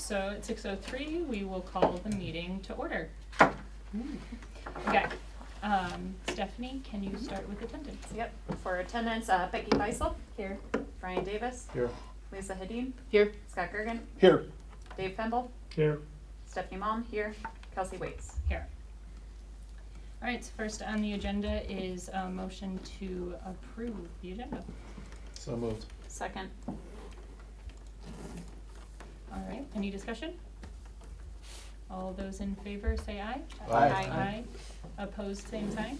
so at 6:03, we will call the meeting to order. Okay, Stephanie, can you start with attendance? Yep, for attendance, Becky Beisel, here. Brian Davis. Here. Lisa Hedin. Here. Scott Gergen. Here. Dave Pemble. Here. Stephanie Malm, here. Kelsey Waits. Here. All right, so first on the agenda is a motion to approve the agenda. So moved. Second. All right, any discussion? All those in favor say aye. Aye. Aye. Opposed, same sign.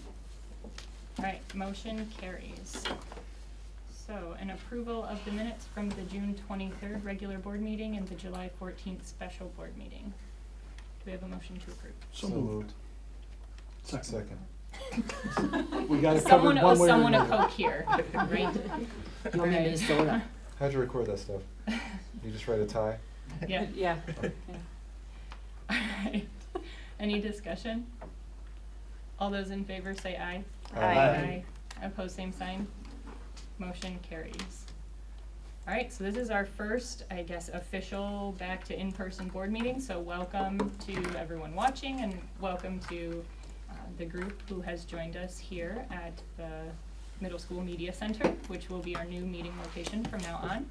All right, motion carries. So, an approval of the minutes from the June 23rd regular board meeting and the July 14th special board meeting. Do we have a motion to approve? So moved. Second. We got it Someone covered one owes way or someone a another. Coke here, right? You want me to soda? How'd you record that stuff? You just write a tie? Yeah. Yeah. All right. Any discussion? All those in favor say aye. Aye. Opposed, same sign. Motion carries. All right, so this is our first, I guess, official back to in-person board meeting. So welcome to everyone watching and welcome to the group who has joined us here at the Middle School Media Center, which will be our new meeting location from now on.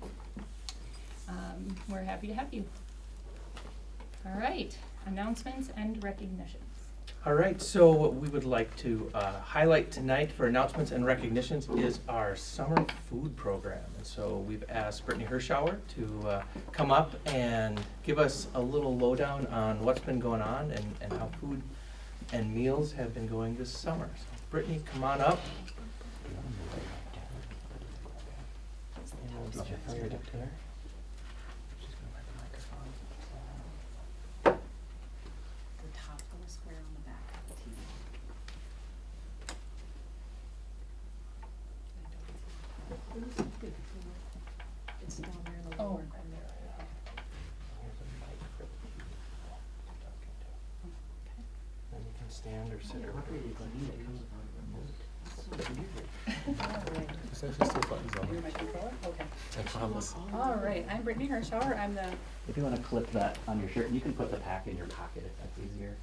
We're happy to have you. All right, announcements and recognitions. All right, so what we would like to highlight tonight for announcements and recognitions is our summer food program. And so we've asked Brittany Hirschauer to come up and give us a little lowdown on what's been going on and how food and meals have been going this summer. So Brittany, come on up. And we'll get you fired up there. She's gonna wipe the microphone. The top little square on the back of the TV. It's down there in the lower. Here's a mic for the people to talk into. Then you can stand or sit or whatever you'd like. There's actually still buttons on You're it. my controller? Okay. I promise. All right, I'm Brittany Hirschauer. I'm the, If you want to clip that on your shirt, and you can put the pack in your pocket if that's easier.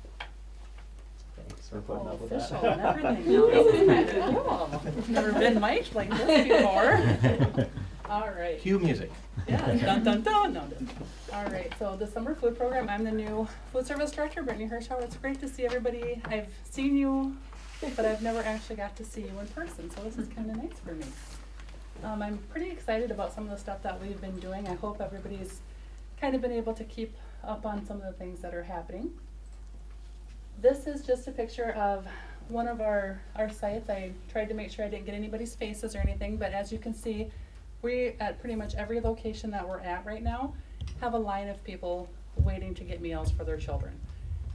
Thanks for putting up with official that. and everything now. This is kind of cool. I've never been mic'd like this before. All right. Cue music. Yeah, dun dun dun. No, dun. All right, so the summer food program, I'm the new food service director, Brittany Hirschauer. It's great to see everybody. I've seen you, but I've never actually got to see you in person, so this is kind of nice for me. I'm pretty excited about some of the stuff that we've been doing. I hope everybody's kind of been able to keep up on some of the things that are happening. This is just a picture of one of our sites. I tried to make sure I didn't get anybody's faces or anything, but as you can see, we, at pretty much every location that we're at right now, have a line of people waiting to get meals for their children.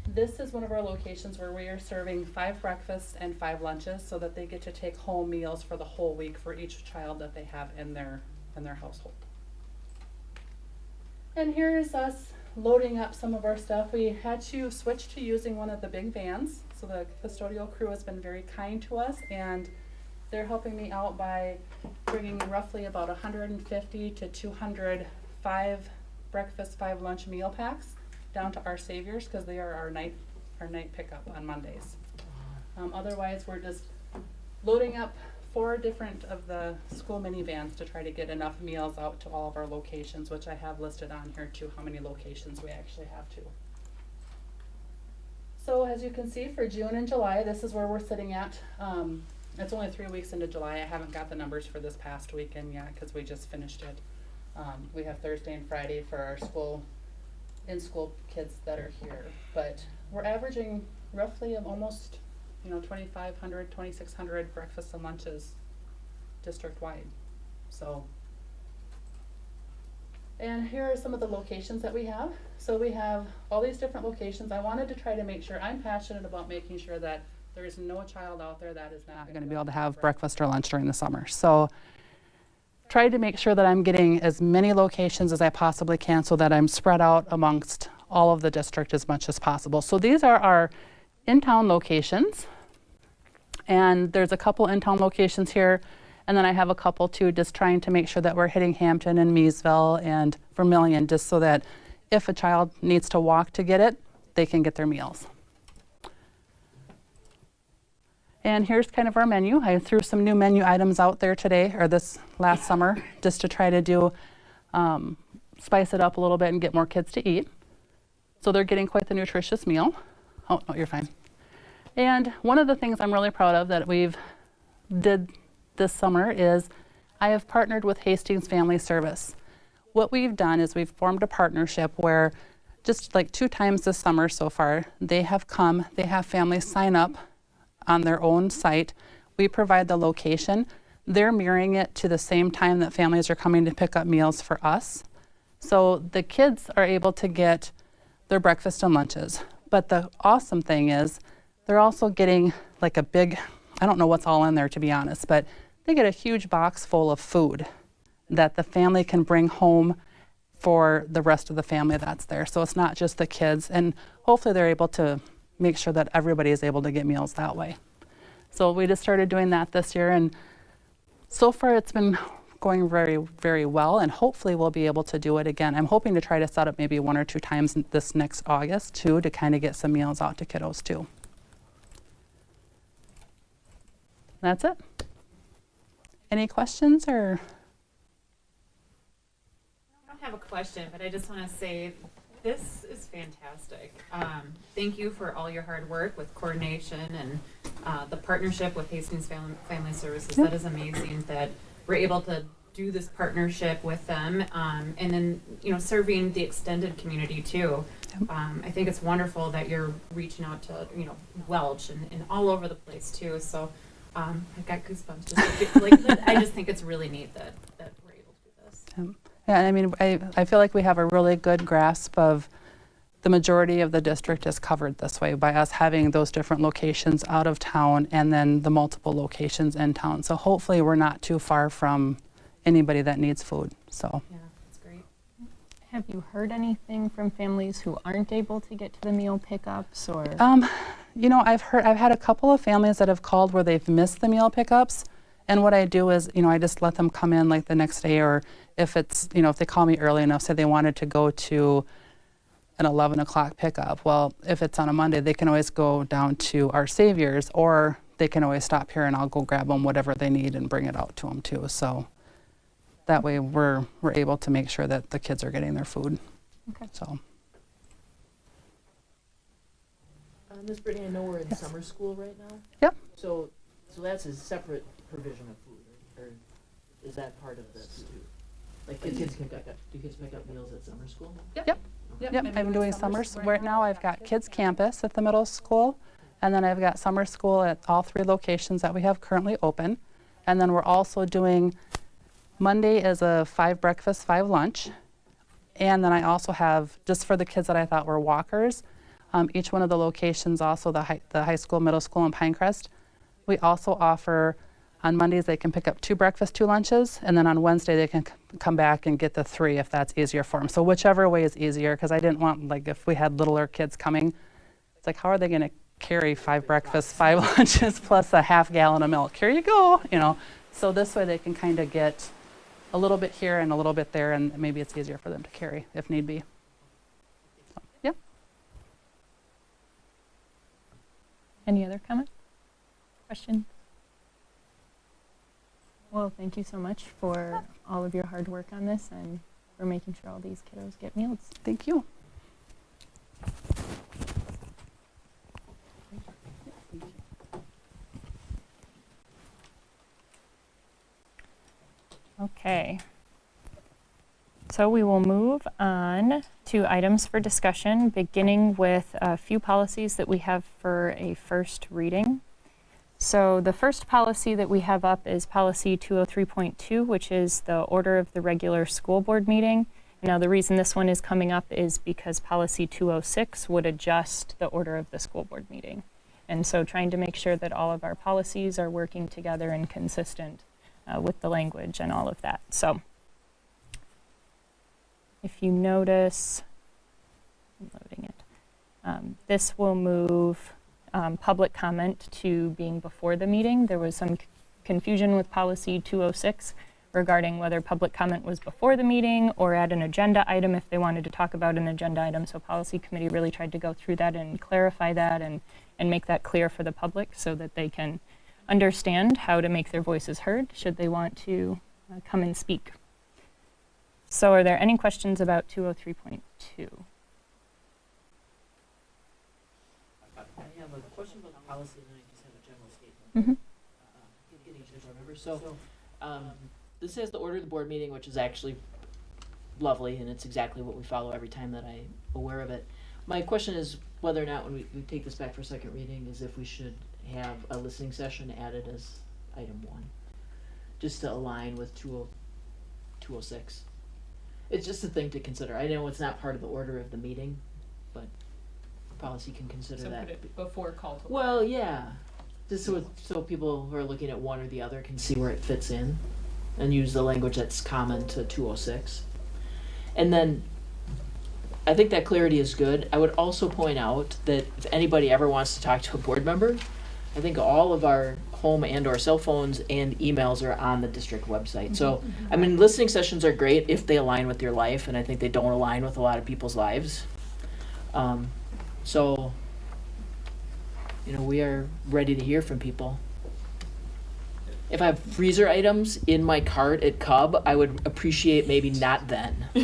This is one of our locations where we are serving 5 breakfasts and 5 lunches so that they get to take home meals for the whole week for each child that they have in their household. And here's us loading up some of our stuff. We had to switch to using one of the big vans, so the custodial crew has been very kind to us, and they're helping me out by bringing roughly about 150 to 200 5 breakfast, 5 lunch meal packs down to our Saviors, because they are our night pickup on Mondays. Otherwise, we're just loading up 4 different of the school minivans to try to get enough meals out to all of our locations, which I have listed on here too, how many locations we actually have to. So as you can see, for June and July, this is where we're sitting at. It's only 3 weeks into July. I haven't got the numbers for this past weekend yet because we just finished it. We have Thursday and Friday for our in-school kids that are here, but we're averaging roughly of almost 2,500, 2,600 breakfasts and lunches district-wide. So, and here are some of the locations that we have. So we have all these different locations. I wanted to try to make sure, I'm passionate about making sure that there is no child out there that is not going to be able to have breakfast or lunch during the summer. So tried to make sure that I'm getting as many locations as I possibly can so that I'm spread out amongst all of the district as much as possible. So these are our in-town locations, and there's a couple in-town locations here, and then I have a couple too, just trying to make sure that we're hitting Hampton and Maysville and Vermillion, just so that if a child needs to walk to get it, they can get their meals. And here's kind of our menu. I threw some new menu items out there today, or this last summer, just to try to do, spice it up a little bit and get more kids to eat. So they're getting quite the nutritious meal. Oh, no, you're fine. And one of the things I'm really proud of that we've did this summer is I have partnered with Hastings Family Service. What we've done is we've formed a partnership where just like 2 times this summer so far, they have families sign up on their own site. We provide the location. They're mirroring it to the same time that families are coming to pick up meals for us. So the kids are able to get their breakfast and lunches. But the awesome thing is they're also getting like a big, I don't know what's all in there to be honest, but they get a huge box full of food that the family can bring home for the rest of the family that's there. So it's not just the kids, and hopefully they're able to make sure that everybody is able to get meals that way. So we just started doing that this year, and so far it's been going very, very well, and hopefully we'll be able to do it again. I'm hoping to try to set up maybe 1 or 2 times this next August too, to kind of get some meals out to kiddos too. That's it. Any questions or? I don't have a question, but I just want to say this is fantastic. Thank you for all your hard work with coordination and the partnership with Hastings Family Services. Yep. That is amazing that we're able to do this partnership with them, and then serving the extended community too. Yep. I think it's wonderful that you're reaching out to Welch and all over the place too. So I've got goosebumps. I just think it's really neat that we're able to do this. Yeah, I mean, I feel like we have a really good grasp of the majority of the district is covered this way by us having those different locations out of town and then the multiple locations in town. So hopefully we're not too far from anybody that needs food. So Yeah, that's great. Have you heard anything from families who aren't able to get to the meal pickups or? I've had a couple of families that have called where they've missed the meal pickups. And what I do is, I just let them come in like the next day, or if it's, if they call me early enough, say they wanted to go to an 11 o'clock pickup. Well, if it's on a Monday, they can always go down to our Saviors, or they can always stop here and I'll go grab them whatever they need and bring it out to them too. So that way we're able to make sure that the kids are getting their food. Okay. So. Ms. Brittany, I know we're in summer school right now. Yep. So that's a separate provision of food, or is that part of this too? Like kids can pick up, do kids pick up meals at summer school? Yep. I'm doing summers. Right now I've got kids campus at the middle school, and then I've got summer school at all 3 locations that we have currently open. And then we're also doing, Monday is a 5 breakfast, 5 lunch. And then I also have, just for the kids that I thought were walkers, each one of the locations, also the high school, middle school, and Pinecrest, we also offer, on Mondays they can pick up 2 breakfast, 2 lunches, and then on Wednesday they can come back and get the 3 if that's easier for them. So whichever way is easier, because I didn't want, like, if we had littler kids coming, it's like, how are they going to carry 5 breakfasts, 5 lunches, plus a half gallon of milk? Here you go, So this way they can kind of get a little bit here and a little bit there, and maybe it's easier for them to carry if need be. So, yeah. Any other comments? Questions? Well, thank you so much for all of your hard work on this and for making sure all these kiddos get meals. Thank you. Okay. So we will move on to items for discussion, beginning with a few policies that we have for a first reading. So the first policy that we have up is policy 203.2, which is the order of the regular school board meeting. Now the reason this one is coming up is because policy 206 would adjust the order of the school board meeting. And so trying to make sure that all of our policies are working together and consistent with the language and all of that. So if you notice, I'm loading it, this will move public comment to being before the meeting. There was some confusion with policy 206 regarding whether public comment was before the meeting or at an agenda item if they wanted to talk about an agenda item. So policy committee really tried to go through that and clarify that and make that clear for the public so that they can understand how to make their voices heard should they want to come and speak. So are there any questions about 203.2? I have a question about the policy, and then I just have a general statement. Mhm. Getting to remember. So, this has the order of the board meeting, which is actually lovely, and it's exactly what we follow every time that I'm aware of it. My question is whether or not, when we take this back for second reading, is if we should have a listening session added as item 1, just to align with 206. It's just a thing to consider. I know it's not part of the order of the meeting, but policy can consider So that. put it before call to order. Well, yeah, just so people who are looking at one or the other can see where it fits in, and use the language that's common to 206. And then, I think that clarity is good. I would also point out that if anybody ever wants to talk to a board member, I think all of our home and or cell phones and emails are on the district website. So, I mean, listening sessions are great if they align with your life, and I think they don't align with a lot of people's lives. So, we are ready to hear from people. If I have freezer items in my cart at Cub, I would appreciate maybe not then. but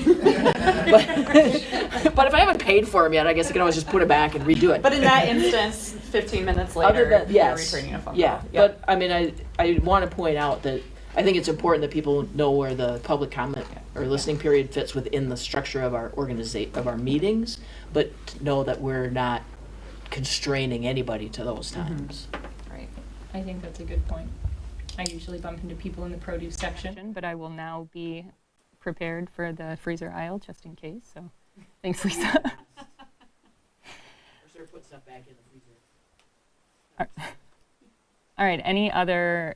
if I haven't paid for them yet, I guess I can always just put it back and redo it. But in that instance, 15 minutes later, Other than, yes, you're returning a phone yeah. call. Yep. But I mean, I want to point out that I think it's important that people know where the public comment or listening period fits within the structure of our of our meetings, but to know that we're not constraining anybody to those times. Right. I think that's a good point. I usually bump into people in the produce section, but I will now be prepared for the freezer aisle just in case. So thanks, Lisa. Or sort of put stuff back in the freezer. All right, any other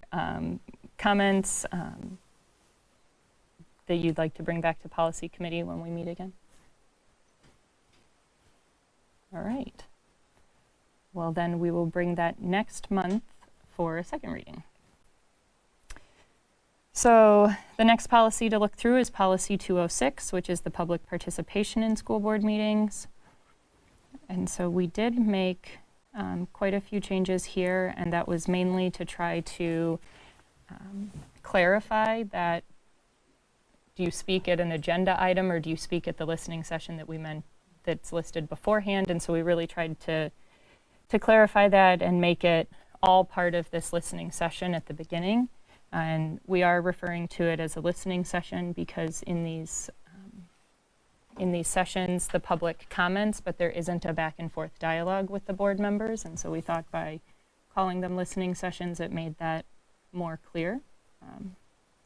comments that you'd like to bring back to policy committee when we meet again? All right. Well, then we will bring that next month for a second reading. So the next policy to look through is policy 206, which is the public participation in school board meetings. And so we did make quite a few changes here, and that was mainly to try to clarify that do you speak at an agenda item or do you speak at the listening session that we meant that's listed beforehand. And so we really tried to clarify that and make it all part of this listening session at the beginning. And we are referring to it as a listening session because in these sessions, the public comments, but there isn't a back and forth dialogue with the board members. And so we thought by calling them listening sessions, it made that more clear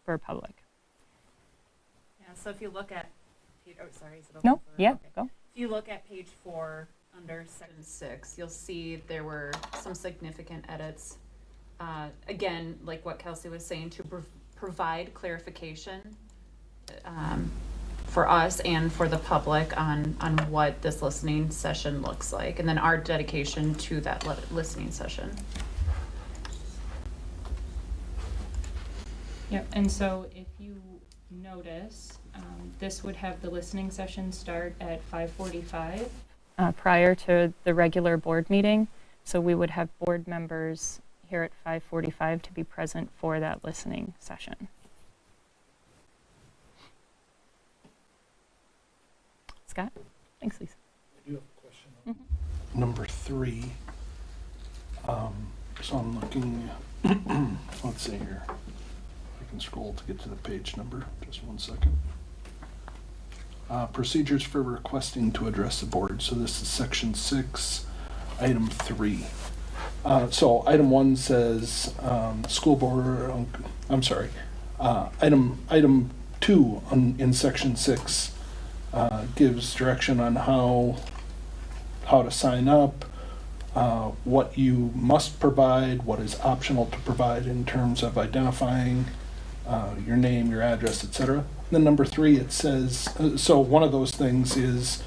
for public. Yeah, so if you look at, sorry, is it open No, for- yeah, okay. go. If you look at page 4 under section 6, you'll see there were some significant edits. Again, like what Kelsey was saying, to provide clarification for us and for the public on what this listening session looks like, and then our dedication to that listening session. Yep, and so if you notice, this would have the listening session start at 5:45 prior to the regular board meeting. So we would have board members here at 5:45 to be present for that listening session. Scott? Thanks, Lisa. I do have a question on number 3. So I'm looking, let's see here. I can scroll to get to the page number, just one second. Procedures for requesting to address the board. So this is section 6, item 3. So item 1 says school board, item 2 in section 6 gives direction on how to sign up, what you must provide, what is optional to provide in terms of identifying your name, your address, etc. Then number 3, it says, so one of those things is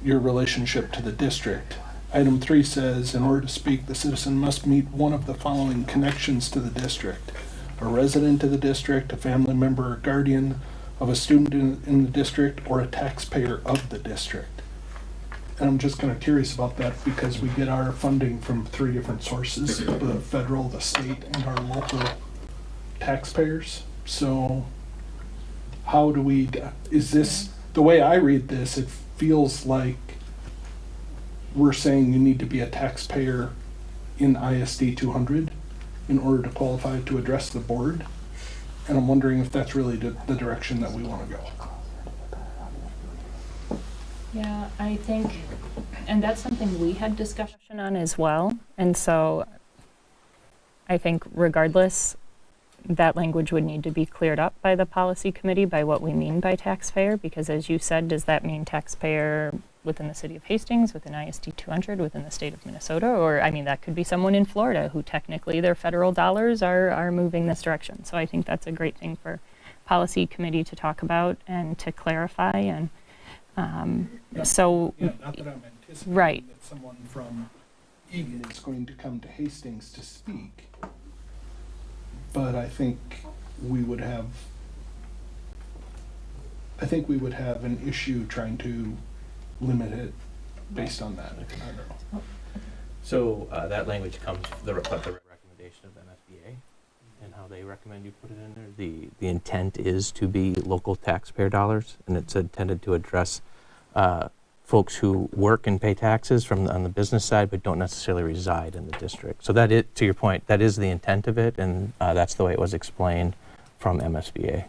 your relationship to the district. Item 3 says, in order to speak, the citizen must meet one of the following connections to the district. a resident of the district, a family member or guardian of a student in the district, or a taxpayer of the district. And I'm just kind of curious about that because we get our funding from 3 different sources, the federal, the state, and our local taxpayers. So how do we, is this, the way I read this, it feels like we're saying you need to be a taxpayer in ISD 200 in order to qualify to address the board. And I'm wondering if that's really the direction that we want to go. Yeah, I think, and that's something we had discussion on as well. And so I think regardless, that language would need to be cleared up by the policy committee by what we mean by taxpayer, because as you said, does that mean taxpayer within the city of Hastings, within ISD 200, within the state of Minnesota? Or, I mean, that could be someone in Florida who technically their federal dollars are moving this direction. So I think that's a great thing for policy committee to talk about and to clarify. And so, Yeah, not that I'm anticipating right. that someone from Egan is going to come to Hastings to speak, but I think we would have an issue trying to limit it based on that. I don't know. So that language comes, the recommendation of MSBA and how they recommend you put it in there. The intent is to be local taxpayer dollars, and it's intended to address folks who work and pay taxes on the business side but don't necessarily reside in the district. So that is, to your point, that is the intent of it, and that's the way it was explained from MSBA.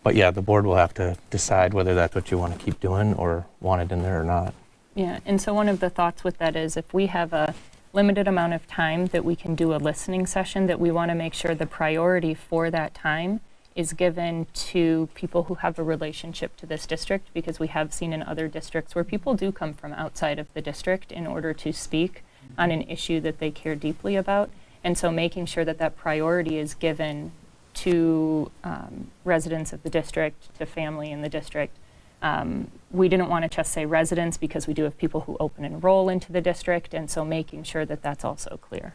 But yeah, the board will have to decide whether that's what you want to keep doing or want it in there or not. Yeah, and so one of the thoughts with that is if we have a limited amount of time that we can do a listening session, that we want to make sure the priority for that time is given to people who have a relationship to this district, because we have seen in other districts where people do come from outside of the district in order to speak on an issue that they care deeply about. And so making sure that that priority is given to residents of the district, to family in the district. We didn't want to just say residents because we do have people who open and enroll into the district, and so making sure that that's also clear.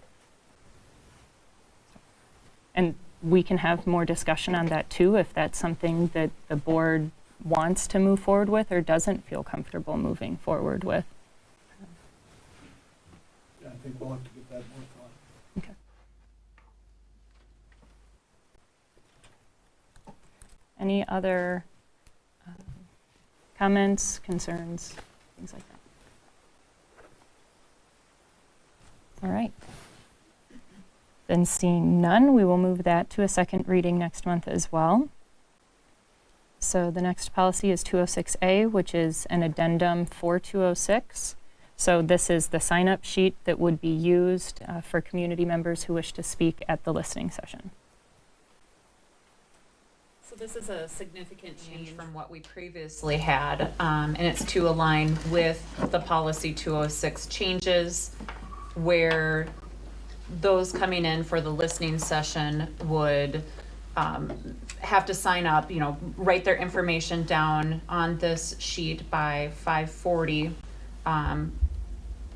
And we can have more discussion on that too, if that's something that the board wants to move forward with or doesn't feel comfortable moving forward with. Yeah, I think we'll have to give that more thought. Okay. Any other comments, concerns, things like that? All right. Then seeing none, we will move that to a second reading next month as well. So the next policy is 206A, which is an addendum for 206. So this is the sign-up sheet that would be used for community members who wish to speak at the listening session. So this is a significant change from what we previously had, and it's to align with the policy 206 changes, where those coming in for the listening session would have to sign up, write their information down on this sheet by 5:40,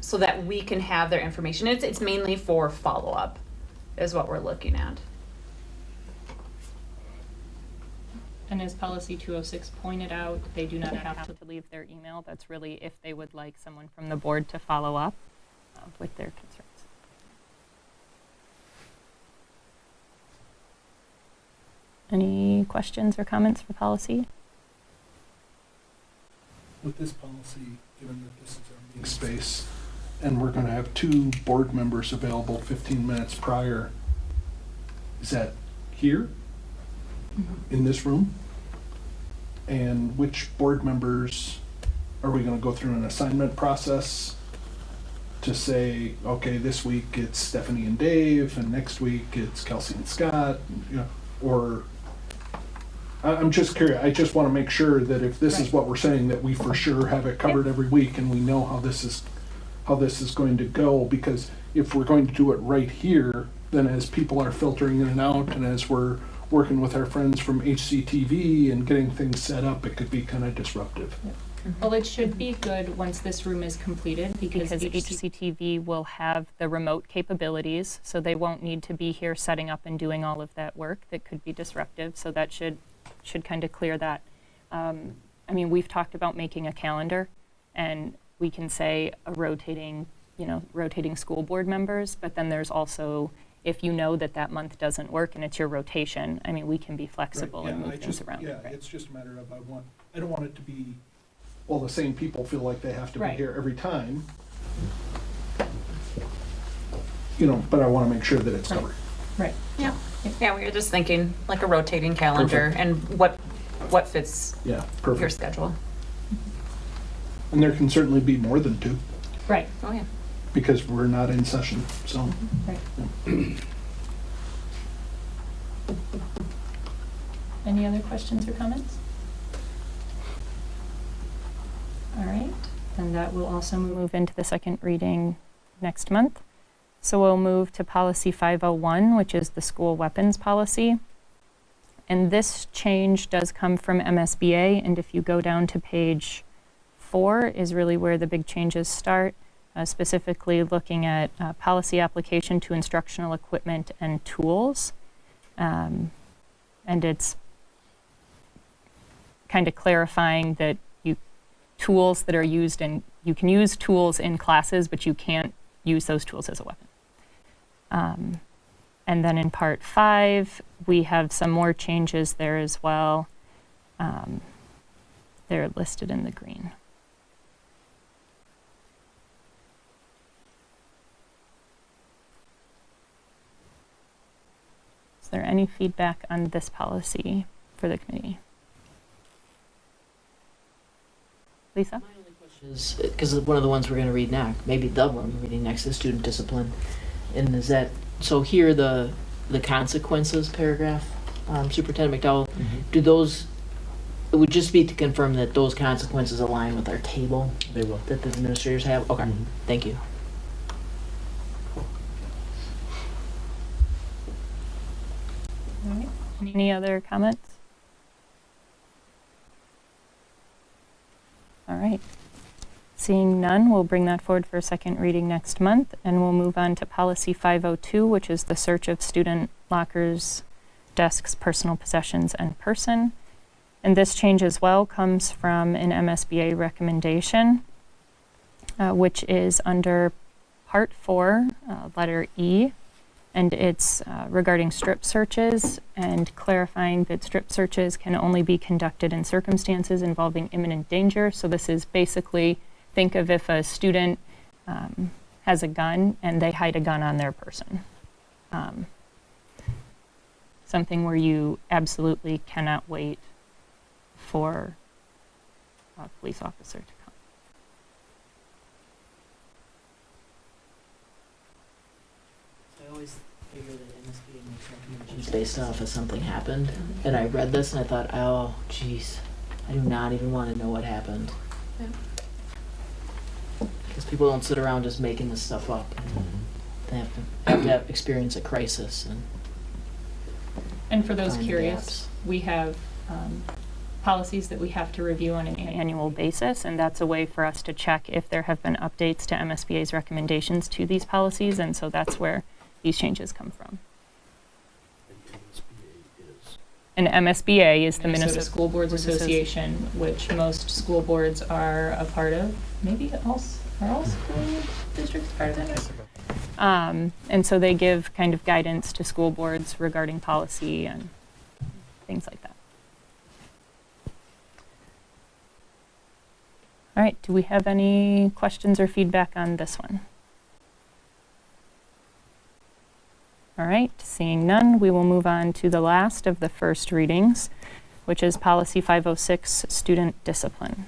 so that we can have their information. It's mainly for follow-up, is what we're looking at. And as policy 206 pointed out, they do not have to leave their email. That's really if they would like someone from the board to follow up with their concerns. Any questions or comments for policy? With this policy, given that this is our meeting space, and we're going to have 2 board members available 15 minutes prior, is that here? In this room? And which board members, are we going to go through an assignment process to say, okay, this week it's Stephanie and Dave, and next week it's Kelsey and Scott, or I'm just curious. I just want to make sure that if this is what we're saying, that we for sure have it covered every week, and we know how this is going to go. Because if we're going to do it right here, then as people are filtering in and out, and as we're working with our friends from HCTV and getting things set up, it could be kind of disruptive. Well, it should be good once this room is completed, because HCTV will have the remote capabilities, so they won't need to be here setting up and doing all of that work that could be disruptive, so that should kind of clear that. I mean, we've talked about making a calendar, and we can say a rotating school board members, but then there's also, if you know that month doesn't work and it's your rotation, I mean, we can be flexible and move things around. Yeah, right? it's just a matter of I don't want it to be, well, the same people feel like they have to be Right. here every time. But I want to make sure that it's Right. covered. Right. Yeah, we were just thinking like a rotating calendar and what fits Yeah, your perfect. schedule. And there can certainly be more than two, Right. Oh, yeah. because we're not in session, so. Any other questions or comments? All right, and that will also move into the second reading next month. So we'll move to policy 501, which is the school weapons policy. And this change does come from MSBA, and if you go down to page 4 is really where the big changes start, specifically looking at policy application to instructional equipment and tools. And it's kind of clarifying that tools that are used in, you can use tools in classes, but you can't use those tools as a weapon. And then in part 5, we have some more changes there as well. They're listed in the green. Is there any feedback on this policy for the committee? Lisa? My only question is, because one of the ones we're going to read next, maybe the one we're reading next, is student discipline. And is that, so here the consequences paragraph, Superintendent McDowell, do those, it would just be to confirm that those consequences align with our table They will. that the administrators have? Okay, thank you. All right. Any other comments? All right. Seeing none, we'll bring that forward for a second reading next month, and we'll move on to policy 502, which is the search of student lockers, desks, personal possessions, and person. And this change as well comes from an MSBA recommendation, which is under Part 4, letter E, and it's regarding strip searches and clarifying that strip searches can only be conducted in circumstances involving imminent danger. So this is basically, think of if a student has a gun and they hide a gun on their person. Something where you absolutely cannot wait for a police officer to come. I always figure that MSBA makes recommendations based off if something happened. And I read this and I thought, oh, geez, I do not even want to know what happened. Because people don't sit around just making this stuff up. They have to experience a crisis And for those find the curious, gaps. we have policies that we have to review on an annual basis, and that's a way for us to check if there have been updates to MSBA's recommendations to these policies, and so that's where these changes come from. And MSBA is the Minnesota School Boards Association, which most school boards are a part of. Maybe are all school districts part of that? And so they give kind of guidance to school boards regarding policy and things like that. All right, do we have any questions or feedback on this one? All right, seeing none, we will move on to the last of the first readings, which is policy 506, student discipline.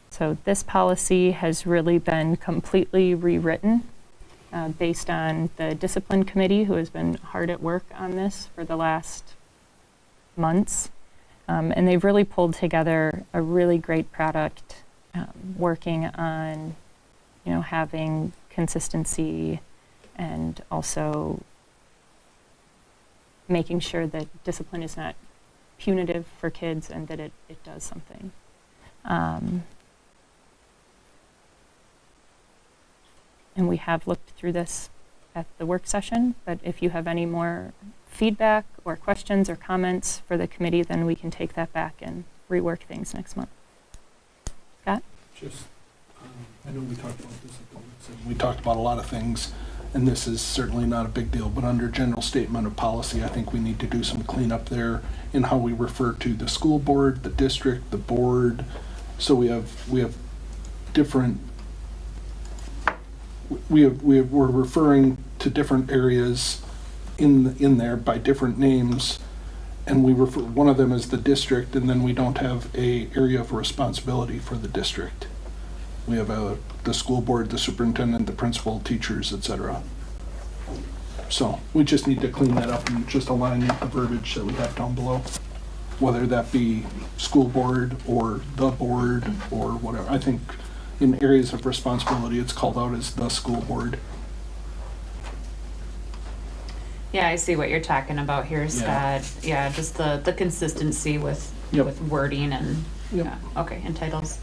So this policy has really been completely rewritten based on the discipline committee, who has been hard at work on this for the last months. And they've really pulled together a really great product, working on, having consistency and also making sure that discipline is not punitive for kids and that it does something. And we have looked through this at the work session, but if you have any more feedback or questions or comments for the committee, then we can take that back and rework things next month. Scott? Just, I know we talked about this at the work session. We talked about a lot of things, and this is certainly not a big deal, but under general statement of policy, I think we need to do some cleanup there in how we refer to the school board, the district, the board. So we have different, we're referring to different areas in there by different names, and we refer, one of them is the district, and then we don't have a area of responsibility for the district. We have the school board, the superintendent, the principal, teachers, etc. So we just need to clean that up and just align with the verbiage that we have down below, whether that be school board or the board or whatever. I think in areas of responsibility, it's called out as the school board. Yeah, I see what you're talking about here, Yeah. Scott. Yeah, just the consistency with Yep. with wording and Yep. yeah. Okay, and titles.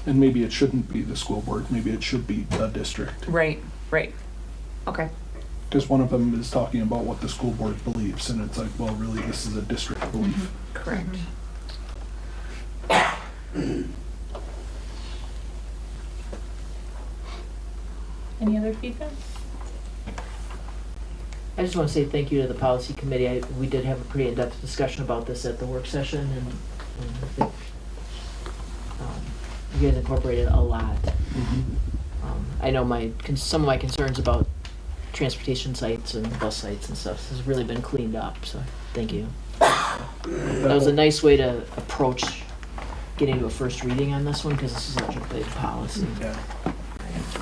And maybe it shouldn't be the school board, maybe it should be the district. Right. Okay. Because one of them is talking about what the school board believes, and it's like, well, really, this is a district belief. Correct. Any other feedback? I just want to say thank you to the policy committee. We did have a pretty in-depth discussion about this at the work session, and I think you guys incorporated a lot. I know some of my concerns about transportation sites and bus sites and stuff has really been cleaned up, so thank you. That was a nice way to approach getting to a first reading on this one, because this is such a big policy. Yeah.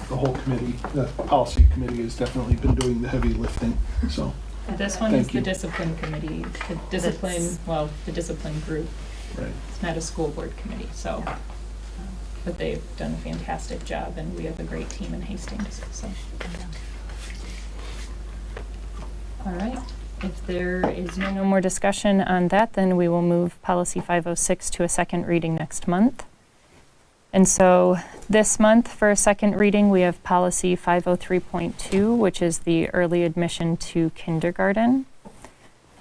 The whole committee, the policy committee has definitely been doing the heavy lifting, so. This one is Thank the you. discipline committee, the discipline group. Right. It's not a school board committee, so. But they've done a fantastic job, and we have a great team in Hastings, so. All right, if there is no more discussion on that, then we will move policy 506 to a second reading next month. And so this month, for a second reading, we have policy 503.2, which is the early admission to kindergarten.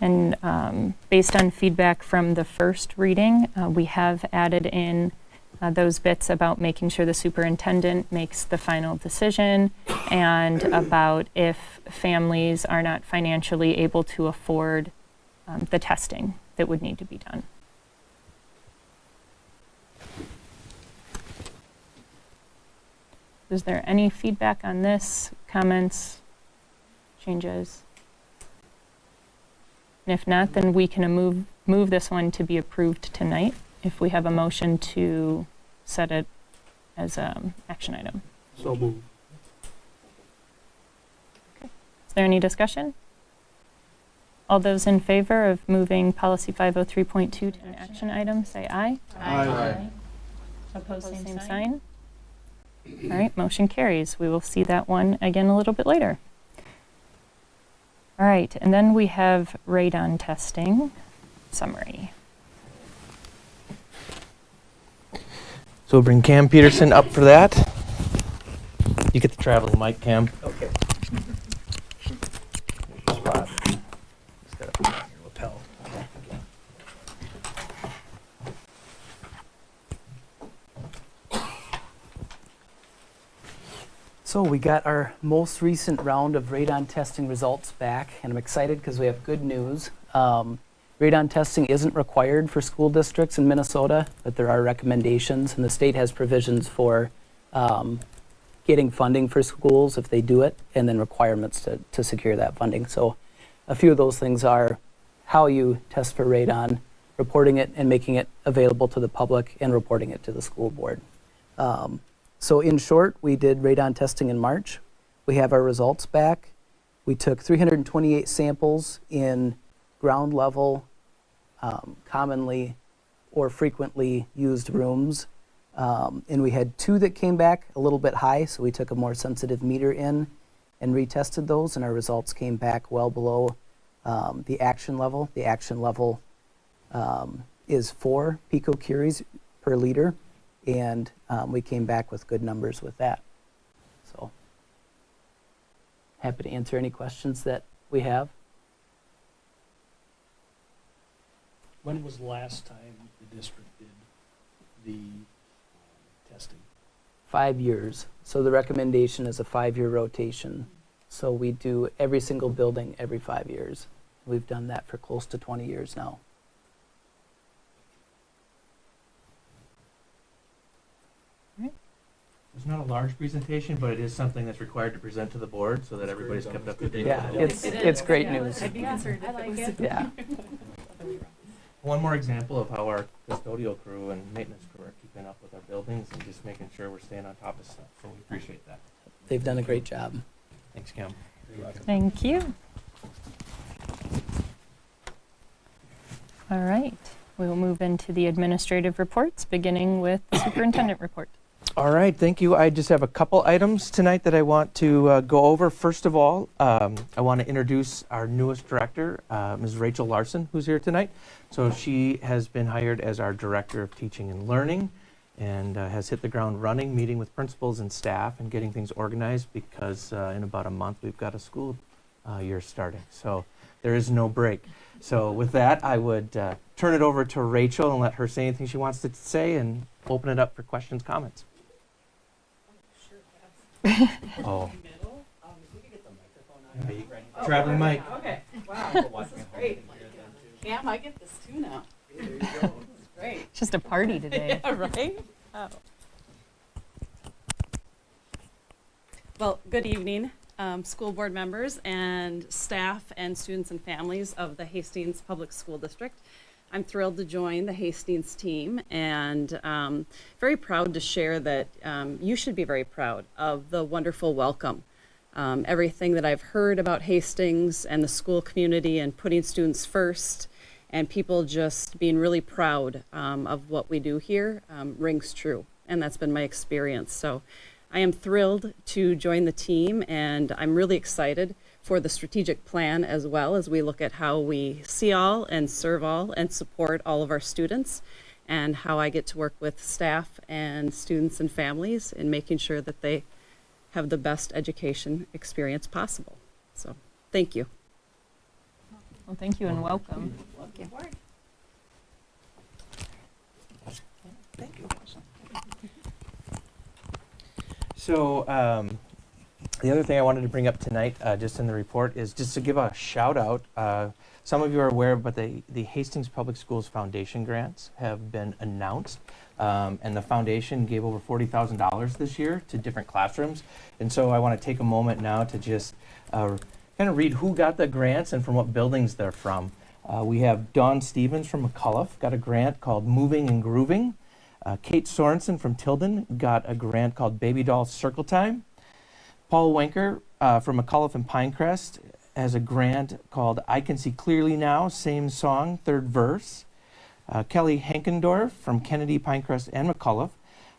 And based on feedback from the first reading, we have added in those bits about making sure the superintendent makes the final decision, and about if families are not financially able to afford the testing that would need to be done. Is there any feedback on this, comments, changes? And if not, then we can move this one to be approved tonight if we have a motion to set it as an action item. So move. Is there any discussion? All those in favor of moving policy 503.2 to an action item, say aye. Aye. Opposed, same sign. All right, motion carries. We will see that one again a little bit later. All right, and then we have radon testing summary. So we'll bring Cam Peterson up for that. You get the traveling mic, Cam. Okay. Spot. Just gotta put it on your lapel. So we got our most recent round of radon testing results back, and I'm excited because we have good news. Radon testing isn't required for school districts in Minnesota, but there are recommendations, and the state has provisions for getting funding for schools if they do it, and then requirements to secure that funding. So a few of those things are how you test for radon, reporting it and making it available to the public, and reporting it to the school board. So in short, we did radon testing in March. We have our results back. We took 328 samples in ground level, commonly or frequently used rooms. And we had 2 that came back a little bit high, so we took a more sensitive meter in. and retested those, and our results came back well below the action level. The action level is 4 picocuries per liter, and we came back with good numbers with that. So happy to answer any questions that we have. When was the last time the district did the testing? 5 years. So the recommendation is a 5-year rotation. So we do every single building every 5 years. We've done that for close to 20 years now. It's not a large presentation, but it is something that's required to present to the board so that everybody's kept up to date. Yeah, with it. it's great news. I'd be concerned if it was. Yeah. One more example of how our custodial crew and maintenance crew are keeping up with our buildings and just making sure we're staying on top of stuff. So we appreciate that. They've done a great job. Thanks, Kim. Thank you. All right, we will move into the administrative reports, beginning with the superintendent report. All right, thank you. I just have a couple items tonight that I want to go over. First of all, I want to introduce our newest director, Ms. Rachel Larson, who's here tonight. So she has been hired as our Director of Teaching and Learning and has hit the ground running, meeting with principals and staff and getting things organized because in about a month we've got a school year starting. So there is no break. So with that, I would turn it over to Rachel and let her say anything she wants to say and open it up for questions, comments. Oh. Traveling mic. Okay, wow, this is great. Cam, I get this too now. There you go. Great. Just a party today. Yeah, right? Oh. Well, good evening, school board members and staff and students and families of the Hastings Public School District. I'm thrilled to join the Hastings team and very proud to share that you should be very proud of the wonderful welcome. Everything that I've heard about Hastings and the school community and putting students first and people just being really proud of what we do here rings true. And that's been my experience. So I am thrilled to join the team, and I'm really excited for the strategic plan as well as we look at how we see all and serve all and support all of our students, and how I get to work with staff and students and families in making sure that they have the best education experience possible. So thank you. Well, thank you and welcome. Thank you. So the other thing I wanted to bring up tonight, just in the report, is just to give a shout out. Some of you are aware, but the Hastings Public Schools Foundation grants have been announced. And the foundation gave over $40,000 this year to different classrooms. And so I want to take a moment now to just kind of read who got the grants and from what buildings they're from. We have Dawn Stevens from McCullough, got a grant called Moving and Grooving. Kate Sorensen from Tilden got a grant called Baby Doll Circle Time. Paul Wenker from McCullough and Pinecrest has a grant called I Can See Clearly Now, same song, third verse. Kelly Hankendorf from Kennedy, Pinecrest, and McCullough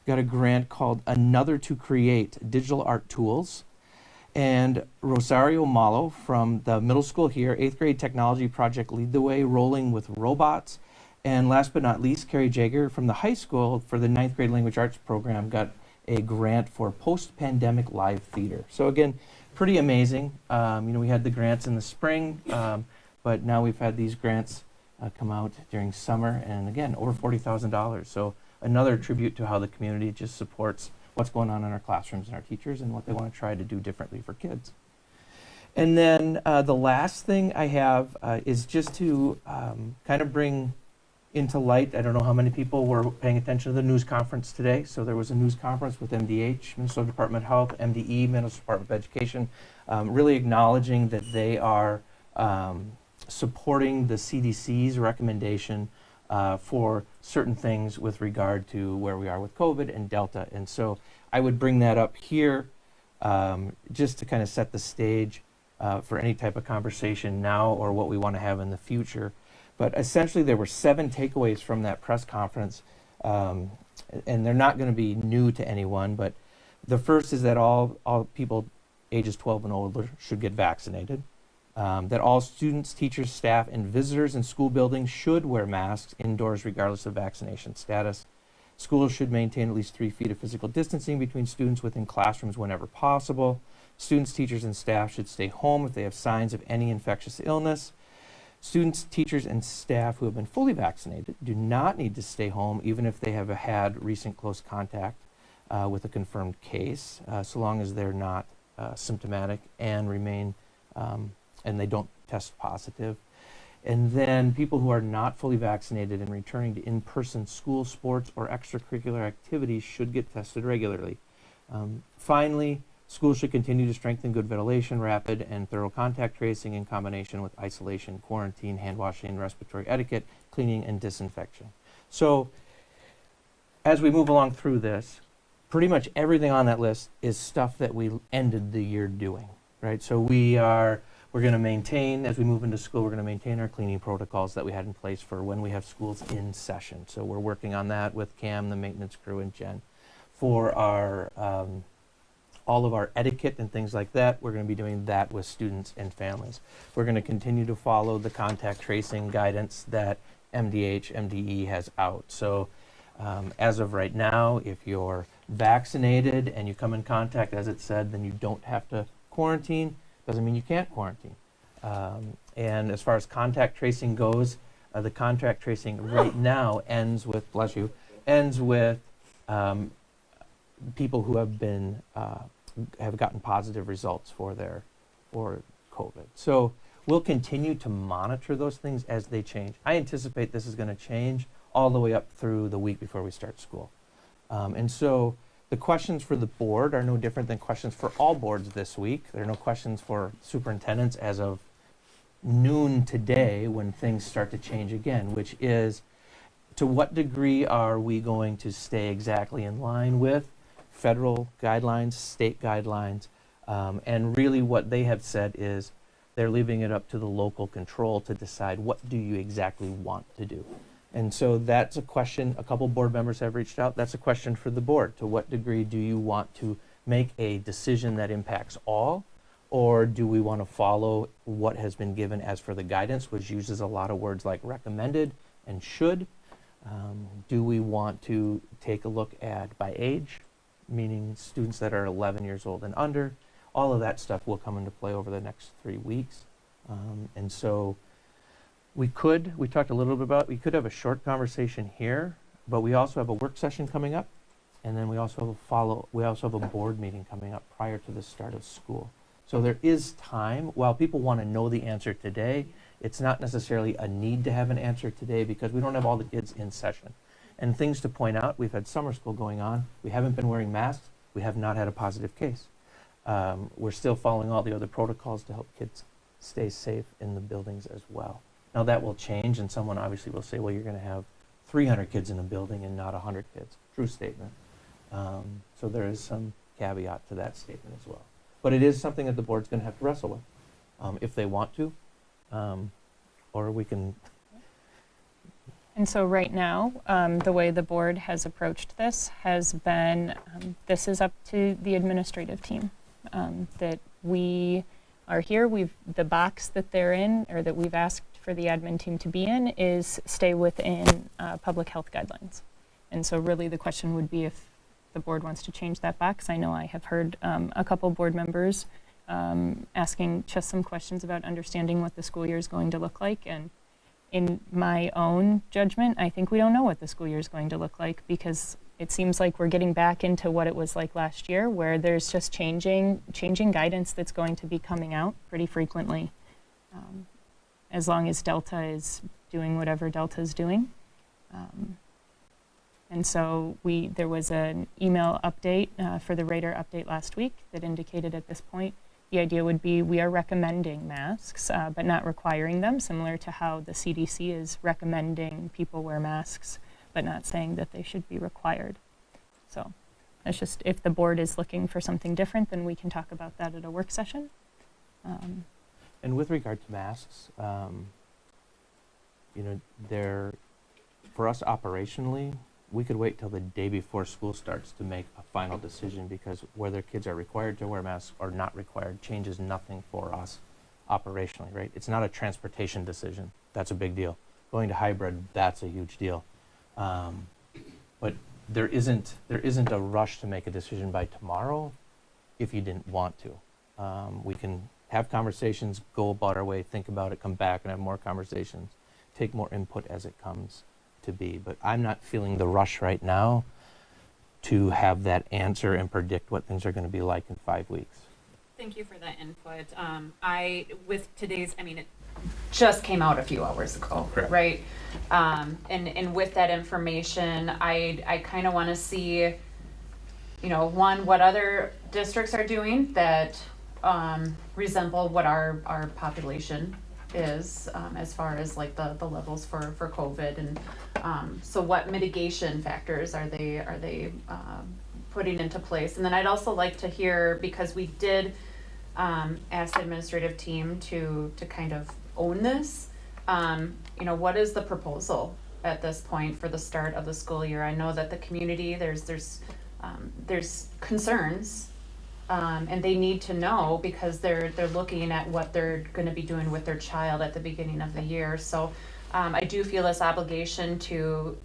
got a grant called Another to Create, Digital Art Tools. And Rosario Malo from the middle school here, 8th grade technology project Lead the Way, Rolling with Robots. And last but not least, Carrie Jager from the high school for the 9th grade language arts program got a grant for post-pandemic live theater. So again, pretty amazing. We had the grants in the spring, but now we've had these grants come out during summer, and again, over $40,000. So another tribute to how the community just supports what's going on in our classrooms and our teachers and what they want to try to do differently for kids. And then the last thing I have is just to kind of bring into light, I don't know how many people were paying attention to the news conference today. So there was a news conference with MDH, Minnesota Department of Health, MDE, Minnesota Department of Education, really acknowledging that they are supporting the CDC's recommendation for certain things with regard to where we are with COVID and Delta. And so I would bring that up here just to kind of set the stage for any type of conversation now or what we want to have in the future. But essentially there were 7 takeaways from that press conference, and they're not going to be new to anyone, but the first is that all people ages 12 and older should get vaccinated. That all students, teachers, staff, and visitors in school buildings should wear masks indoors regardless of vaccination status. Schools should maintain at least 3 feet of physical distancing between students within classrooms whenever possible. Students, teachers, and staff should stay home if they have signs of any infectious illness. Students, teachers, and staff who have been fully vaccinated do not need to stay home even if they have had recent close contact with a confirmed case, so long as they're not symptomatic and remain and they don't test positive. And then people who are not fully vaccinated and returning to in-person school, sports, or extracurricular activities should get tested regularly. Finally, schools should continue to strengthen good ventilation, rapid and thorough contact tracing in combination with isolation, quarantine, hand washing, respiratory etiquette, cleaning, and disinfection. So as we move along through this, pretty much everything on that list is stuff that we ended the year doing, right? So we're going to maintain, as we move into school, we're going to maintain our cleaning protocols that we had in place for when we have schools in session. So we're working on that with Cam, the maintenance crew, and Jen. For our all of our etiquette and things like that, we're going to be doing that with students and families. We're going to continue to follow the contact tracing guidance that MDH, MDE has out. So as of right now, if you're vaccinated and you come in contact, as it said, then you don't have to quarantine. Doesn't mean you can't quarantine. And as far as contact tracing goes, the contact tracing right now ends with, bless you, ends with people who have been have gotten positive results for COVID. So we'll continue to monitor those things as they change. I anticipate this is going to change all the way up through the week before we start school. And so the questions for the board are no different than questions for all boards this week. There are no questions for superintendents as of noon today when things start to change again, which is, to what degree are we going to stay exactly in line with federal guidelines, state guidelines, and really what they have said is they're leaving it up to the local control to decide what do you exactly want to do. And so that's a question, a couple board members have reached out, that's a question for the board. To what degree do you want to make a decision that impacts all, or do we want to follow what has been given as for the guidance, which uses a lot of words like recommended and should? Do we want to take a look at by age, meaning students that are 11 years old and under? All of that stuff will come into play over the next 3 weeks. And so we talked a little bit about, we could have a short conversation here, but we also have a work session coming up, and then we also have a board meeting coming up prior to the start of school. So there is time. While people want to know the answer today, it's not necessarily a need to have an answer today because we don't have all the kids in session. And things to point out, we've had summer school going on. We haven't been wearing masks. We have not had a positive case. We're still following all the other protocols to help kids stay safe in the buildings as well. Now that will change, and someone obviously will say, well, you're going to have 300 kids in a building and not 100 kids. True statement. So there is some caveat to that statement as well. But it is something that the board's going to have to wrestle with if they want to, or we can. And so right now, the way the board has approached this has been, this is up to the administrative team. That we are here, the box that they're in, or that we've asked for the admin team to be in, is stay within public health guidelines. And so really the question would be if the board wants to change that box. I know I have heard a couple board members asking just some questions about understanding what the school year is going to look like. And in my own judgment, I think we don't know what the school year is going to look like, because it seems like we're getting back into what it was like last year, where there's just changing guidance that's going to be coming out pretty frequently, as long as Delta is doing whatever Delta is doing. And so there was an email update for the radar update last week that indicated at this point the idea would be we are recommending masks, but not requiring them, similar to how the CDC is recommending people wear masks, but not saying that they should be required. So that's just, if the board is looking for something different, then we can talk about that at a work session. And with regard to masks, they're, for us operationally, we could wait till the day before school starts to make a final decision, because whether kids are required to wear masks or not required changes nothing for us operationally, right? It's not a transportation decision. That's a big deal. Going to hybrid, that's a huge deal. But there isn't a rush to make a decision by tomorrow if you didn't want to. We can have conversations, go about our way, think about it, come back and have more conversations, take more input as it comes to be. But I'm not feeling the rush right now to have that answer and predict what things are going to be like in 5 weeks. Thank you for that input. With today's, it just came out a few hours ago, Correct. right? And with that information, I kind of want to see, one, what other districts are doing that resemble what our population is, as far as like the levels for COVID, and so what mitigation factors are they putting into place? And then I'd also like to hear, because we did ask the administrative team to kind of own this, what is the proposal at this point for the start of the school year? I know that the community, there's concerns, and they need to know, because they're looking at what they're going to be doing with their child at the beginning of the year. So I do feel this obligation to